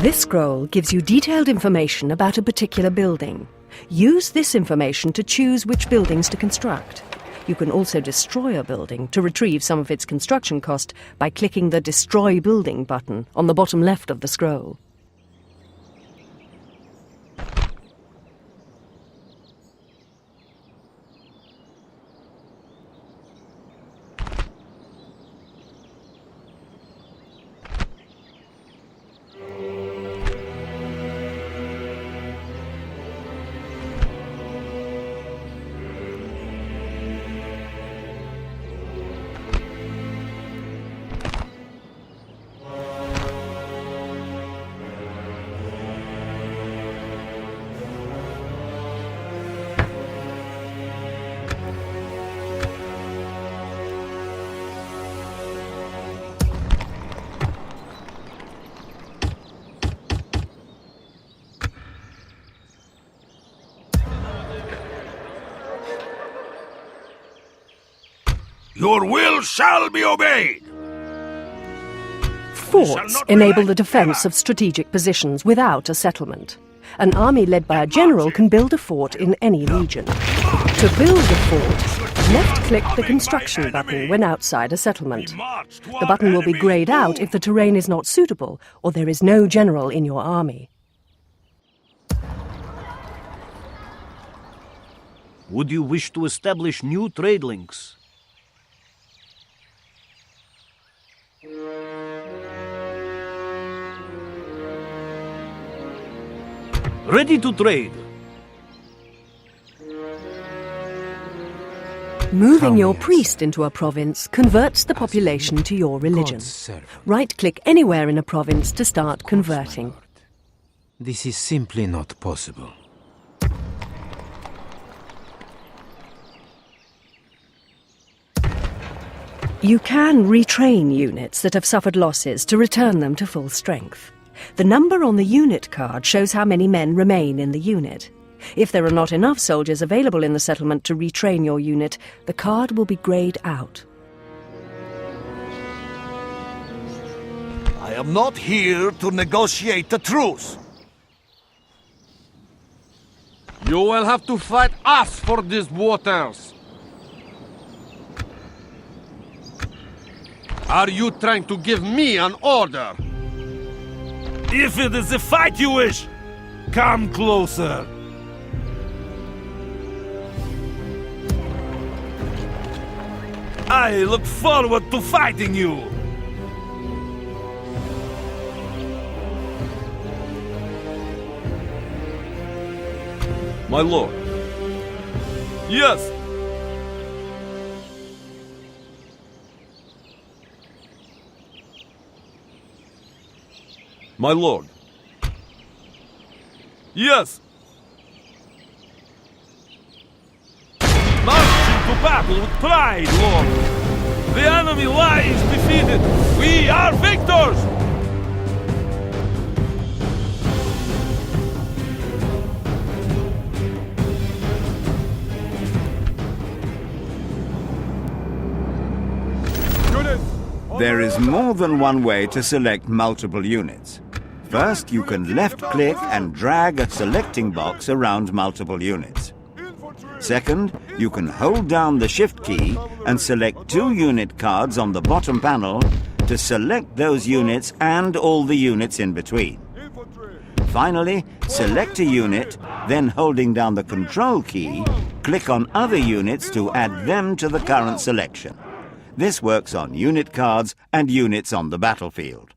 This scroll gives you detailed information about a particular building. Use this information to choose which buildings to construct. You can also destroy a building to retrieve some of its construction cost by clicking the Destroy Building button on the bottom left of the scroll. Your will shall be obeyed! Forts enable the defence of strategic positions without a settlement. An army led by a general can build a fort in any region. To build a fort, left-click the construction button when outside a settlement. The button will be greyed out if the terrain is not suitable or there is no general in your army. Would you wish to establish new trade links? Ready to trade. Moving your priest into a province converts the population to your religion. Right-click anywhere in a province to start converting. This is simply not possible. You can retrain units that have suffered losses to return them to full strength. The number on the unit card shows how many men remain in the unit. If there are not enough soldiers available in the settlement to retrain your unit, the card will be greyed out. I am not here to negotiate a truce. You will have to fight us for these waters. Are you trying to give me an order? If it is a fight you wish, come closer. I look forward to fighting you. My lord. Yes! My lord. Yes! March into battle with pride, Lord! The enemy lies defeated! We are victors! There is more than one way to select multiple units. First, you can left-click and drag a selecting box around multiple units. Second, you can hold down the Shift key and select 2 unit cards on the bottom panel to select those units and all the units in between. Finally, select a unit, then holding down the Control key, click on other units to add them to the current selection. This works on unit cards and units on the battlefield.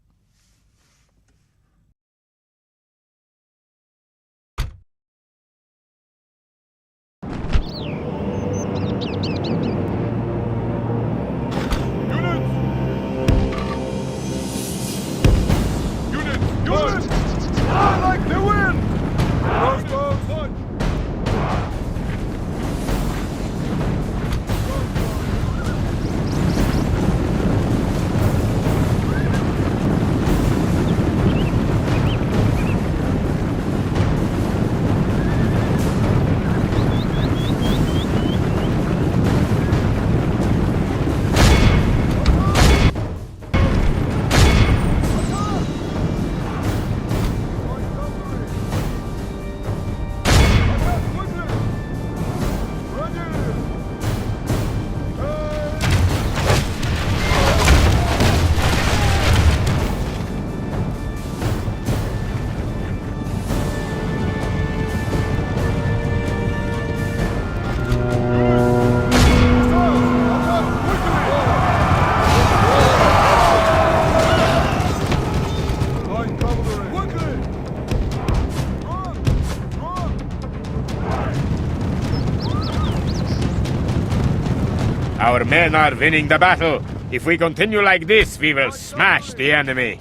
Our men are winning the battle. If we continue like this, we will smash the enemy.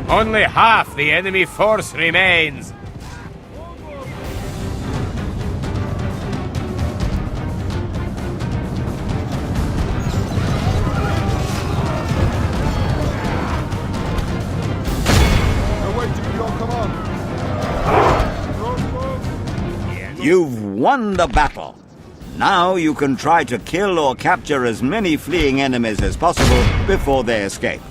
Only half the enemy force remains. You've won the battle. Now you can try to kill or capture as many fleeing enemies as possible before they escape.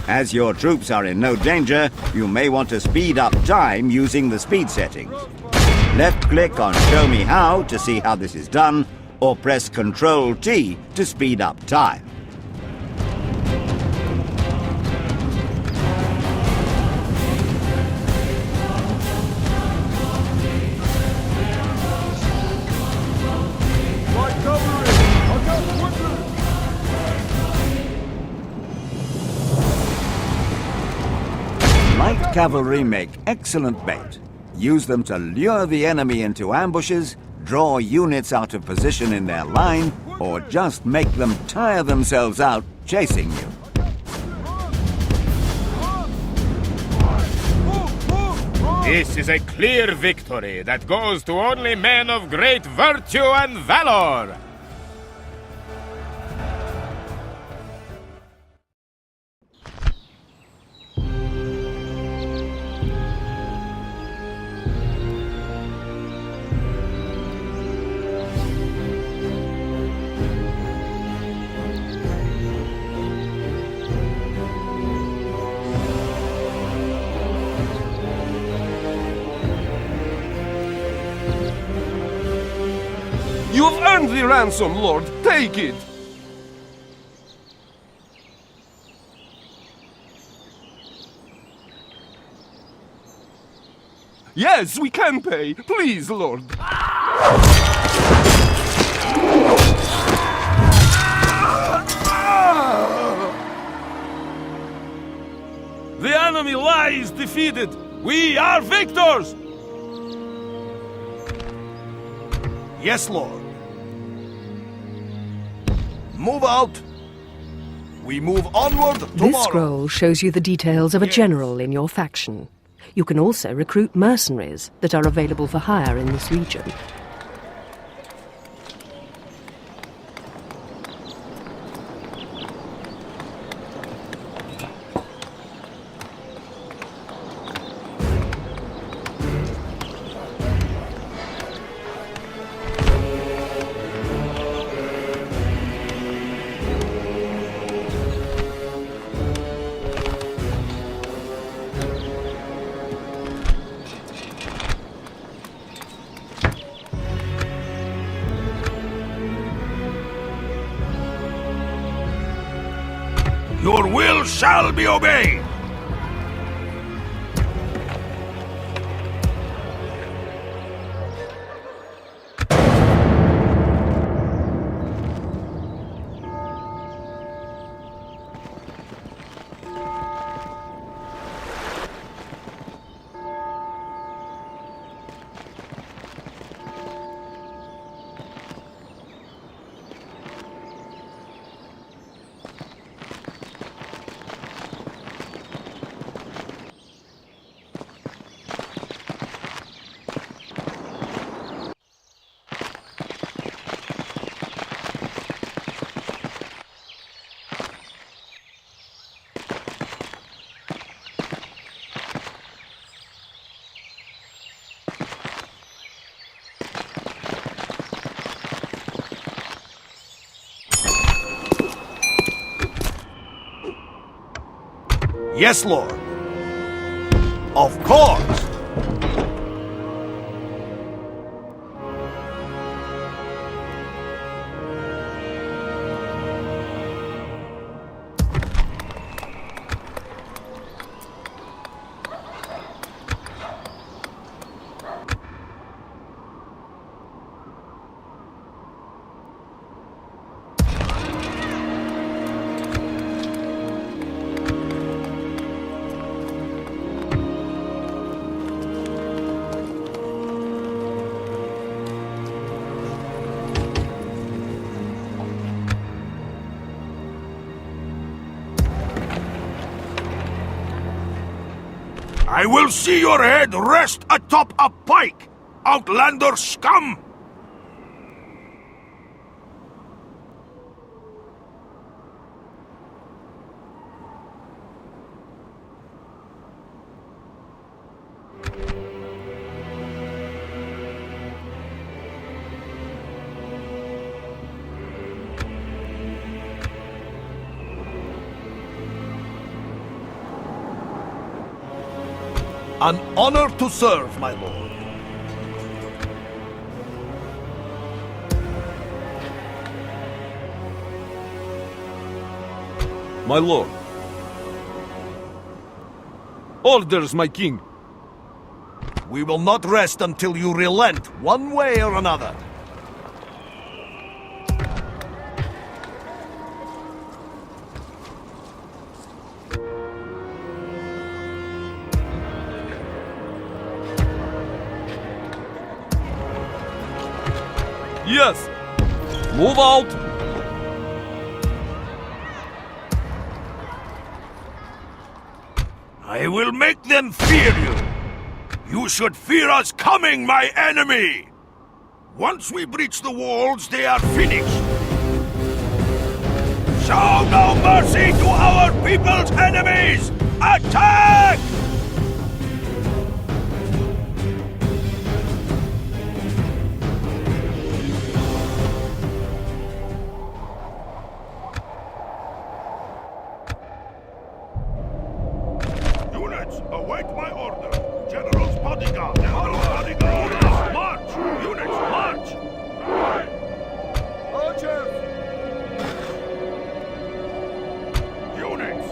As your troops are in no danger, you may want to speed up time using the speed settings. Left-click on Show Me How to see how this is done, or press Ctrl-T to speed up time. Light cavalry make excellent bait. Use them to lure the enemy into ambushes, draw units out of position in their line, or just make them tire themselves out chasing you. This is a clear victory that goes to only men of great virtue and valor. You've earned the ransom, Lord. Take it. Yes, we can pay. Please, Lord. The enemy lies defeated. We are victors. Yes, Lord. Move out. We move onward tomorrow. This scroll shows you the details of a general in your faction. You can also recruit mercenaries that are available for hire in this region. Your will shall be obeyed! Yes, Lord. Of course. I will see your head rest atop a pike, outlander scum! An honor to serve, my lord. My lord. Orders, my king. We will not rest until you relent one way or another. Yes! Move out! I will make them fear you! You should fear us coming, my enemy! Once we breach the walls, they are finished! Show no mercy to our people's enemies! Attack! Await my order. General's bodyguard. General's bodyguard. Units, march! Units, march! Archers! Units!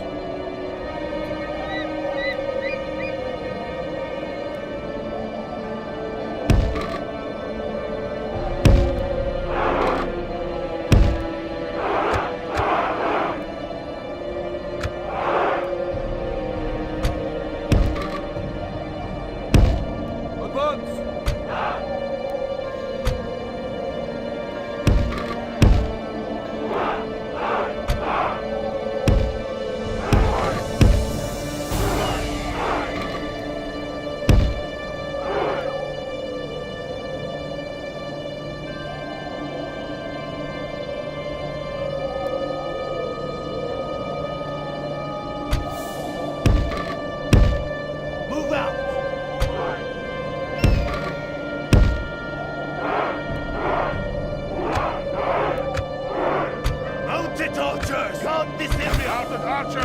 this area! Mounted archers!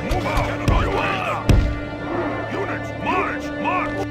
Move out! Units, march! March!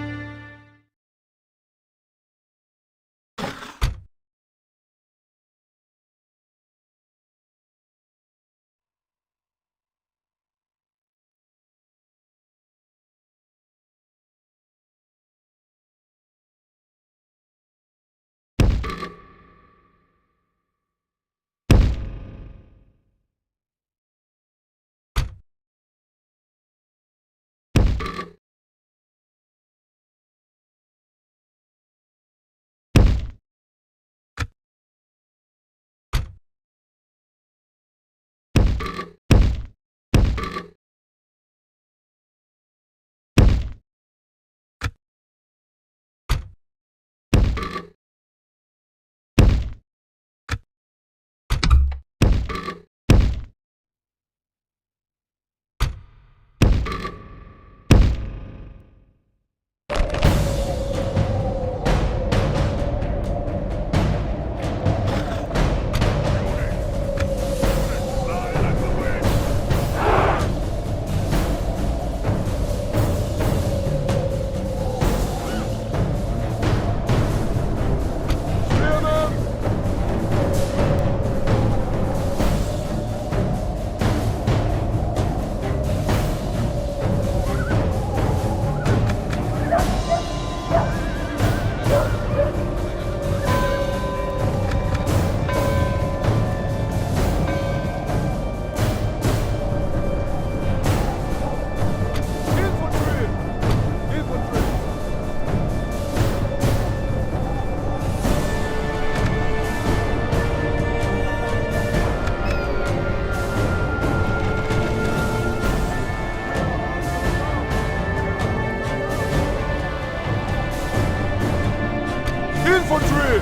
Infantry!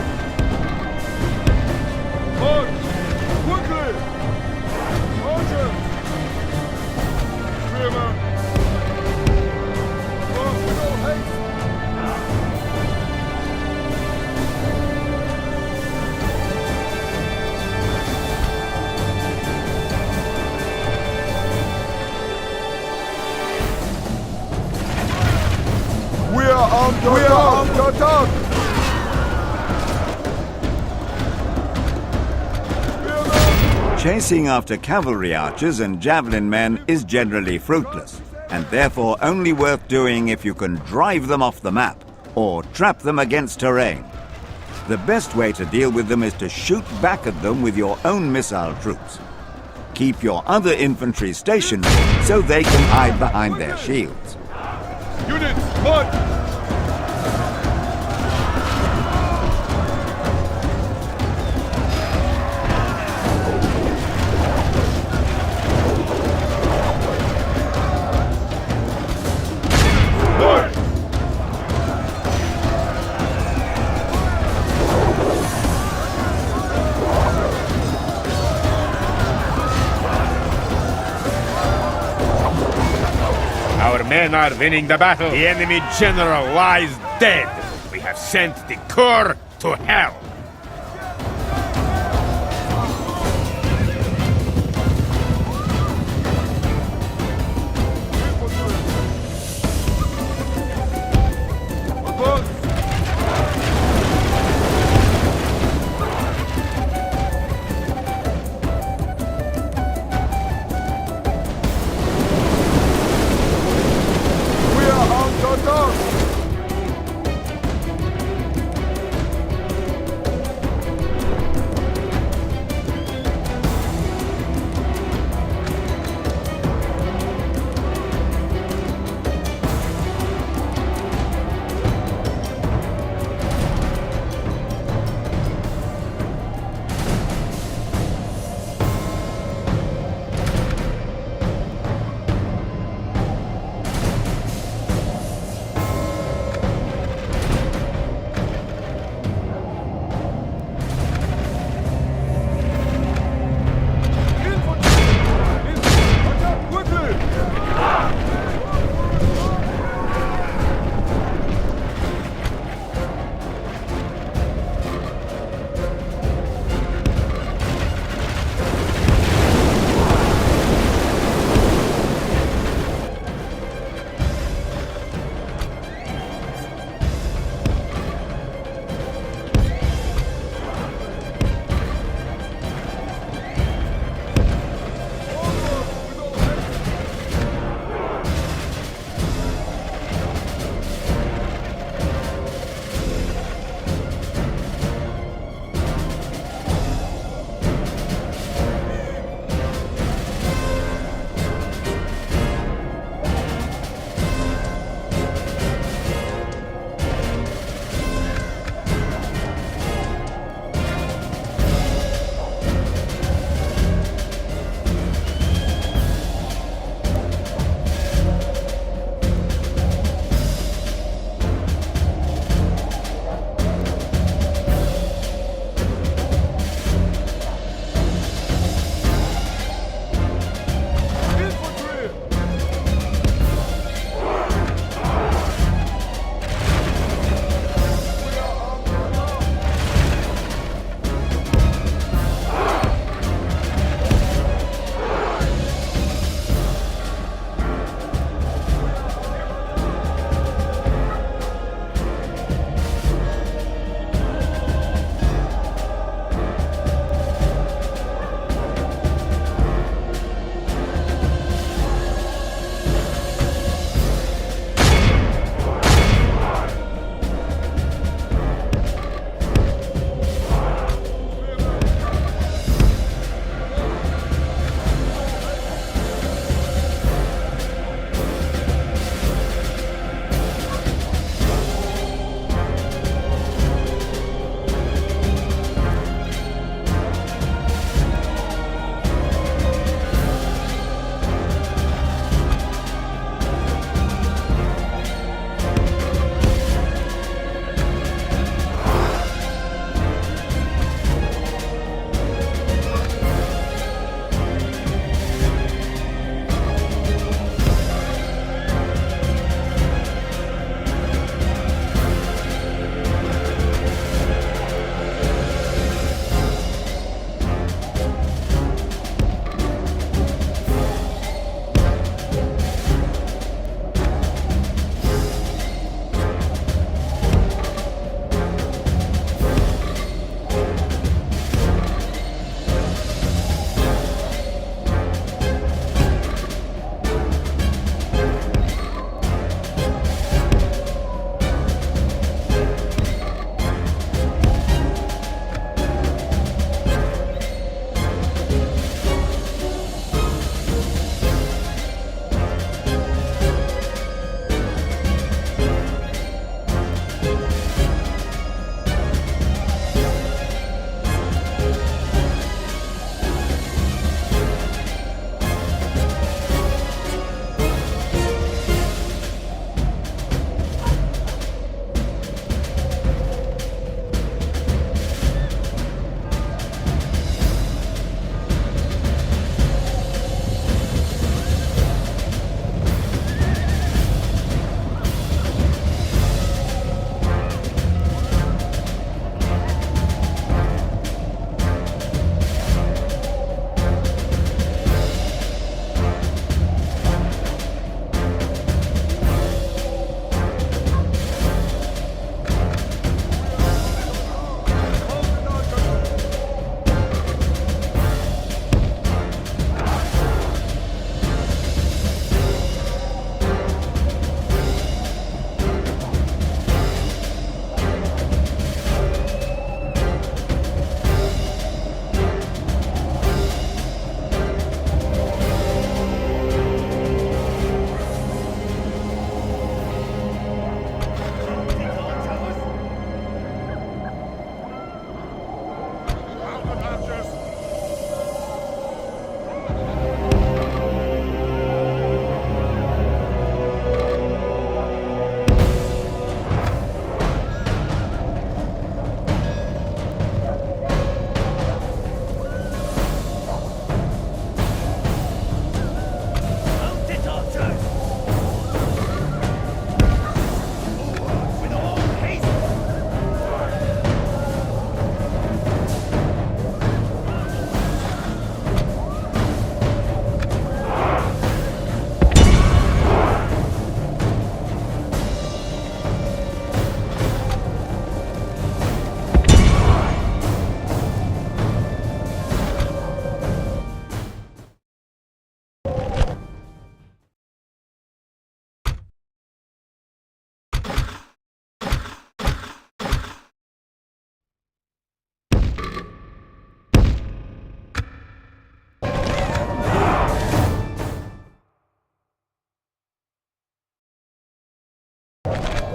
March! Quickly! Archers! Spearmen! March with all haste! We are under attack! Chasing after cavalry archers and javelin men is generally fruitless, and therefore only worth doing if you can drive them off the map, or trap them against terrain. The best way to deal with them is to shoot back at them with your own missile troops. Keep your other infantry stationed so they can hide behind their shields. Units, march! Our men are winning the battle. The enemy general lies dead. We have sent the corps to hell.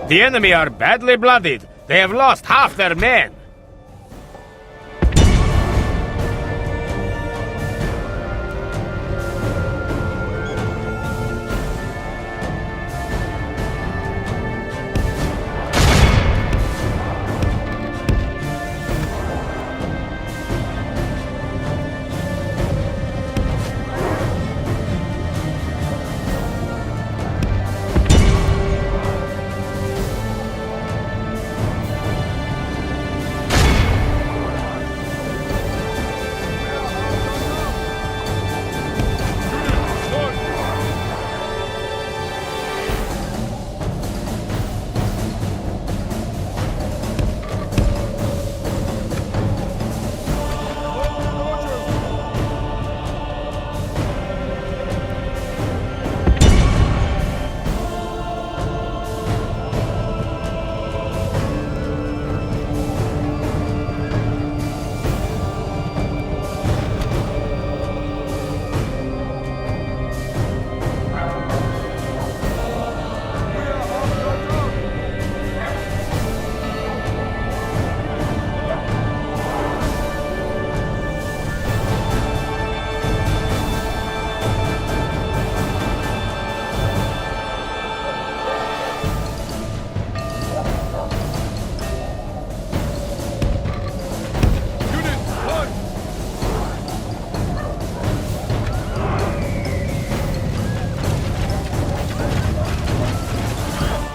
The enemy are badly blooded. They have lost half their men.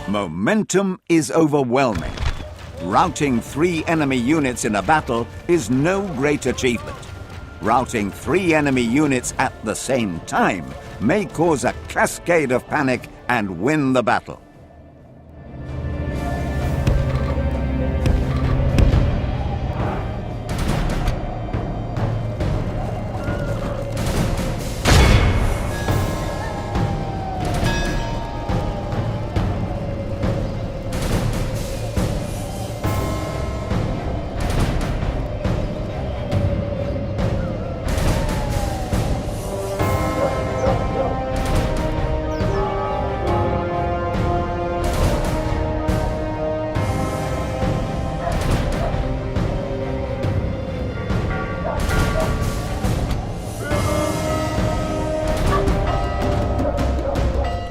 Momentum is overwhelming. Routing 3 enemy units in a battle is no great achievement. Routing 3 enemy units at the same time may cause a cascade of panic and win the battle.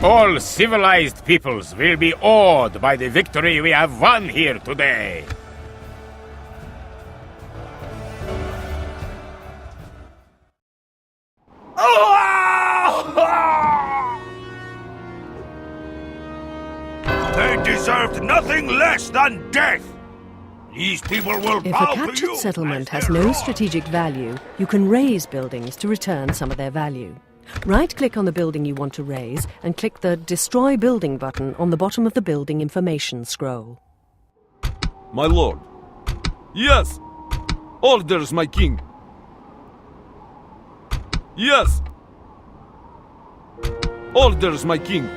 All civilized peoples will be awed by the victory we have won here today. They deserved nothing less than death. These people will If bow a to captured you settlement as has their no lord. strategic value, you can raise buildings to return some of their value. Right-click on the building you want to raise and click the Destroy Building button on the bottom of the building information scroll. My lord. Yes! Orders, my king. Yes! Orders, my king.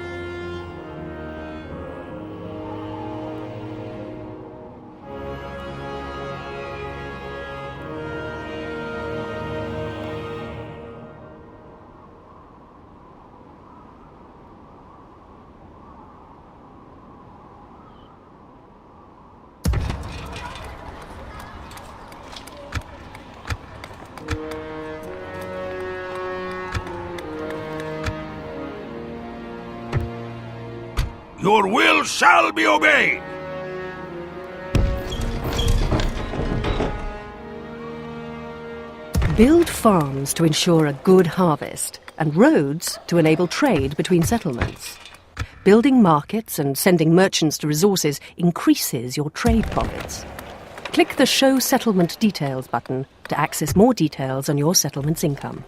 Your will shall be obeyed. Build farms to ensure a good harvest, and roads to enable trade between settlements. Building markets and sending merchants to resources increases your trade profits. Click the Show Settlement Details button to access more details on your settlement's income.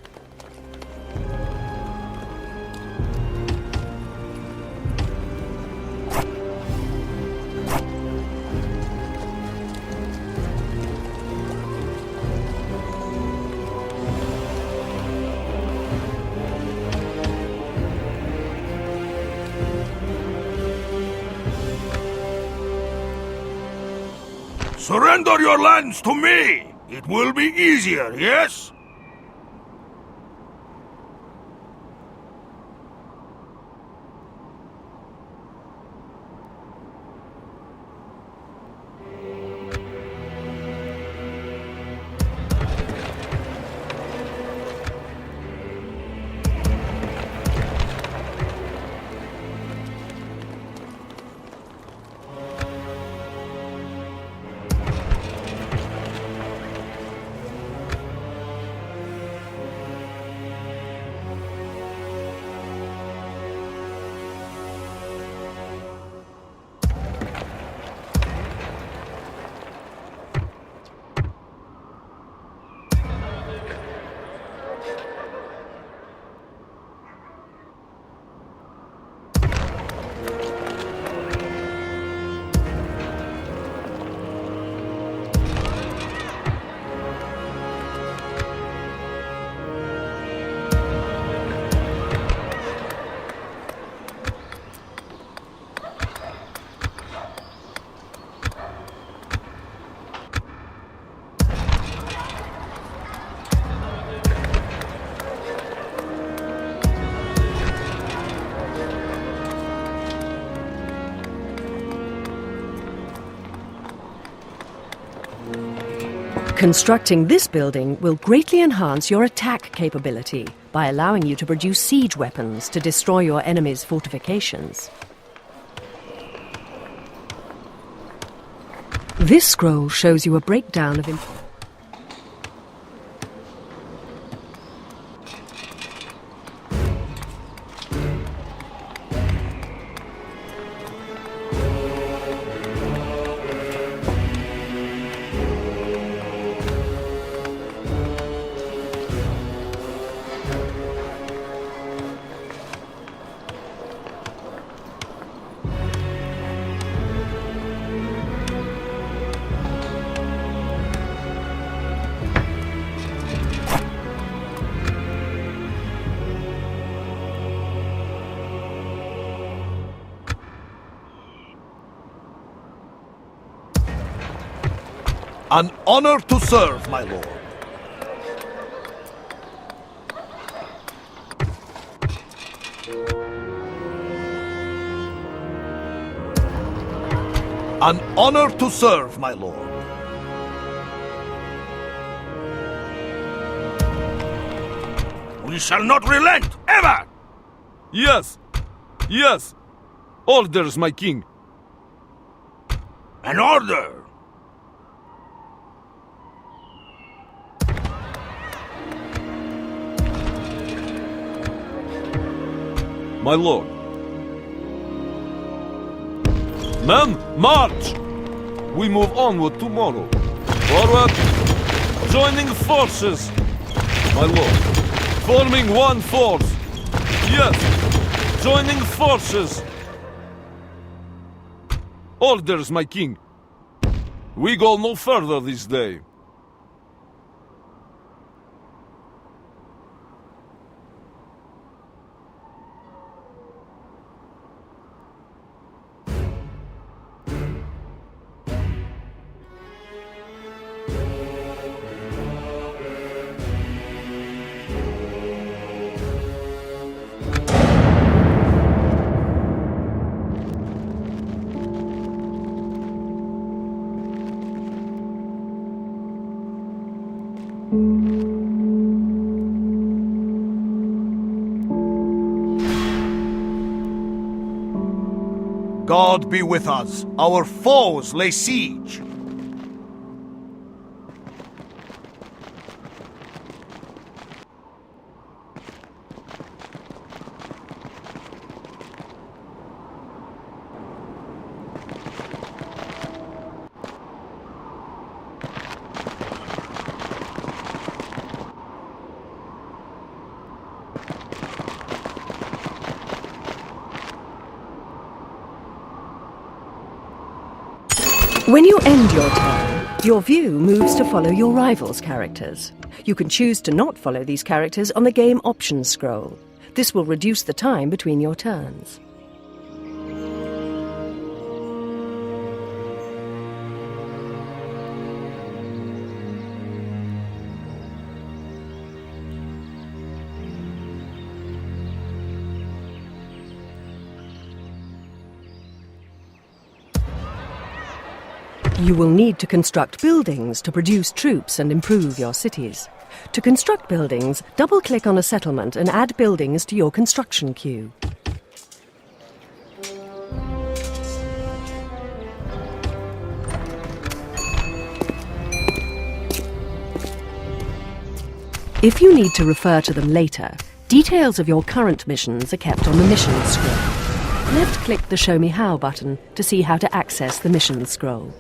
Surrender your lands to me. It will be easier, yes? Constructing this building will greatly enhance your attack capability by allowing you to produce siege weapons to destroy your enemy's fortifications. This scroll shows you a breakdown of An honor to serve, my lord. An honor to serve, my lord. We shall not relent, ever! Yes! Yes! Orders, my king! An order! My lord. Men, march! We move onward tomorrow. Forward! Joining forces! My lord. Forming one force! Yes! Joining forces! Orders, my king. We go no further this day. God be with us. Our foes lay siege. When you end your turn, your view moves to follow your rival's characters. You can choose to not follow these characters on the game options scroll. This will reduce the time between your turns. You will need to construct buildings to produce troops and improve your cities. To construct buildings, double-click on a settlement and add buildings to your construction queue. If you need to refer to them later, details of your current missions are kept on the missions scroll. Left-click the Show Me How button to see how to access the missions scroll.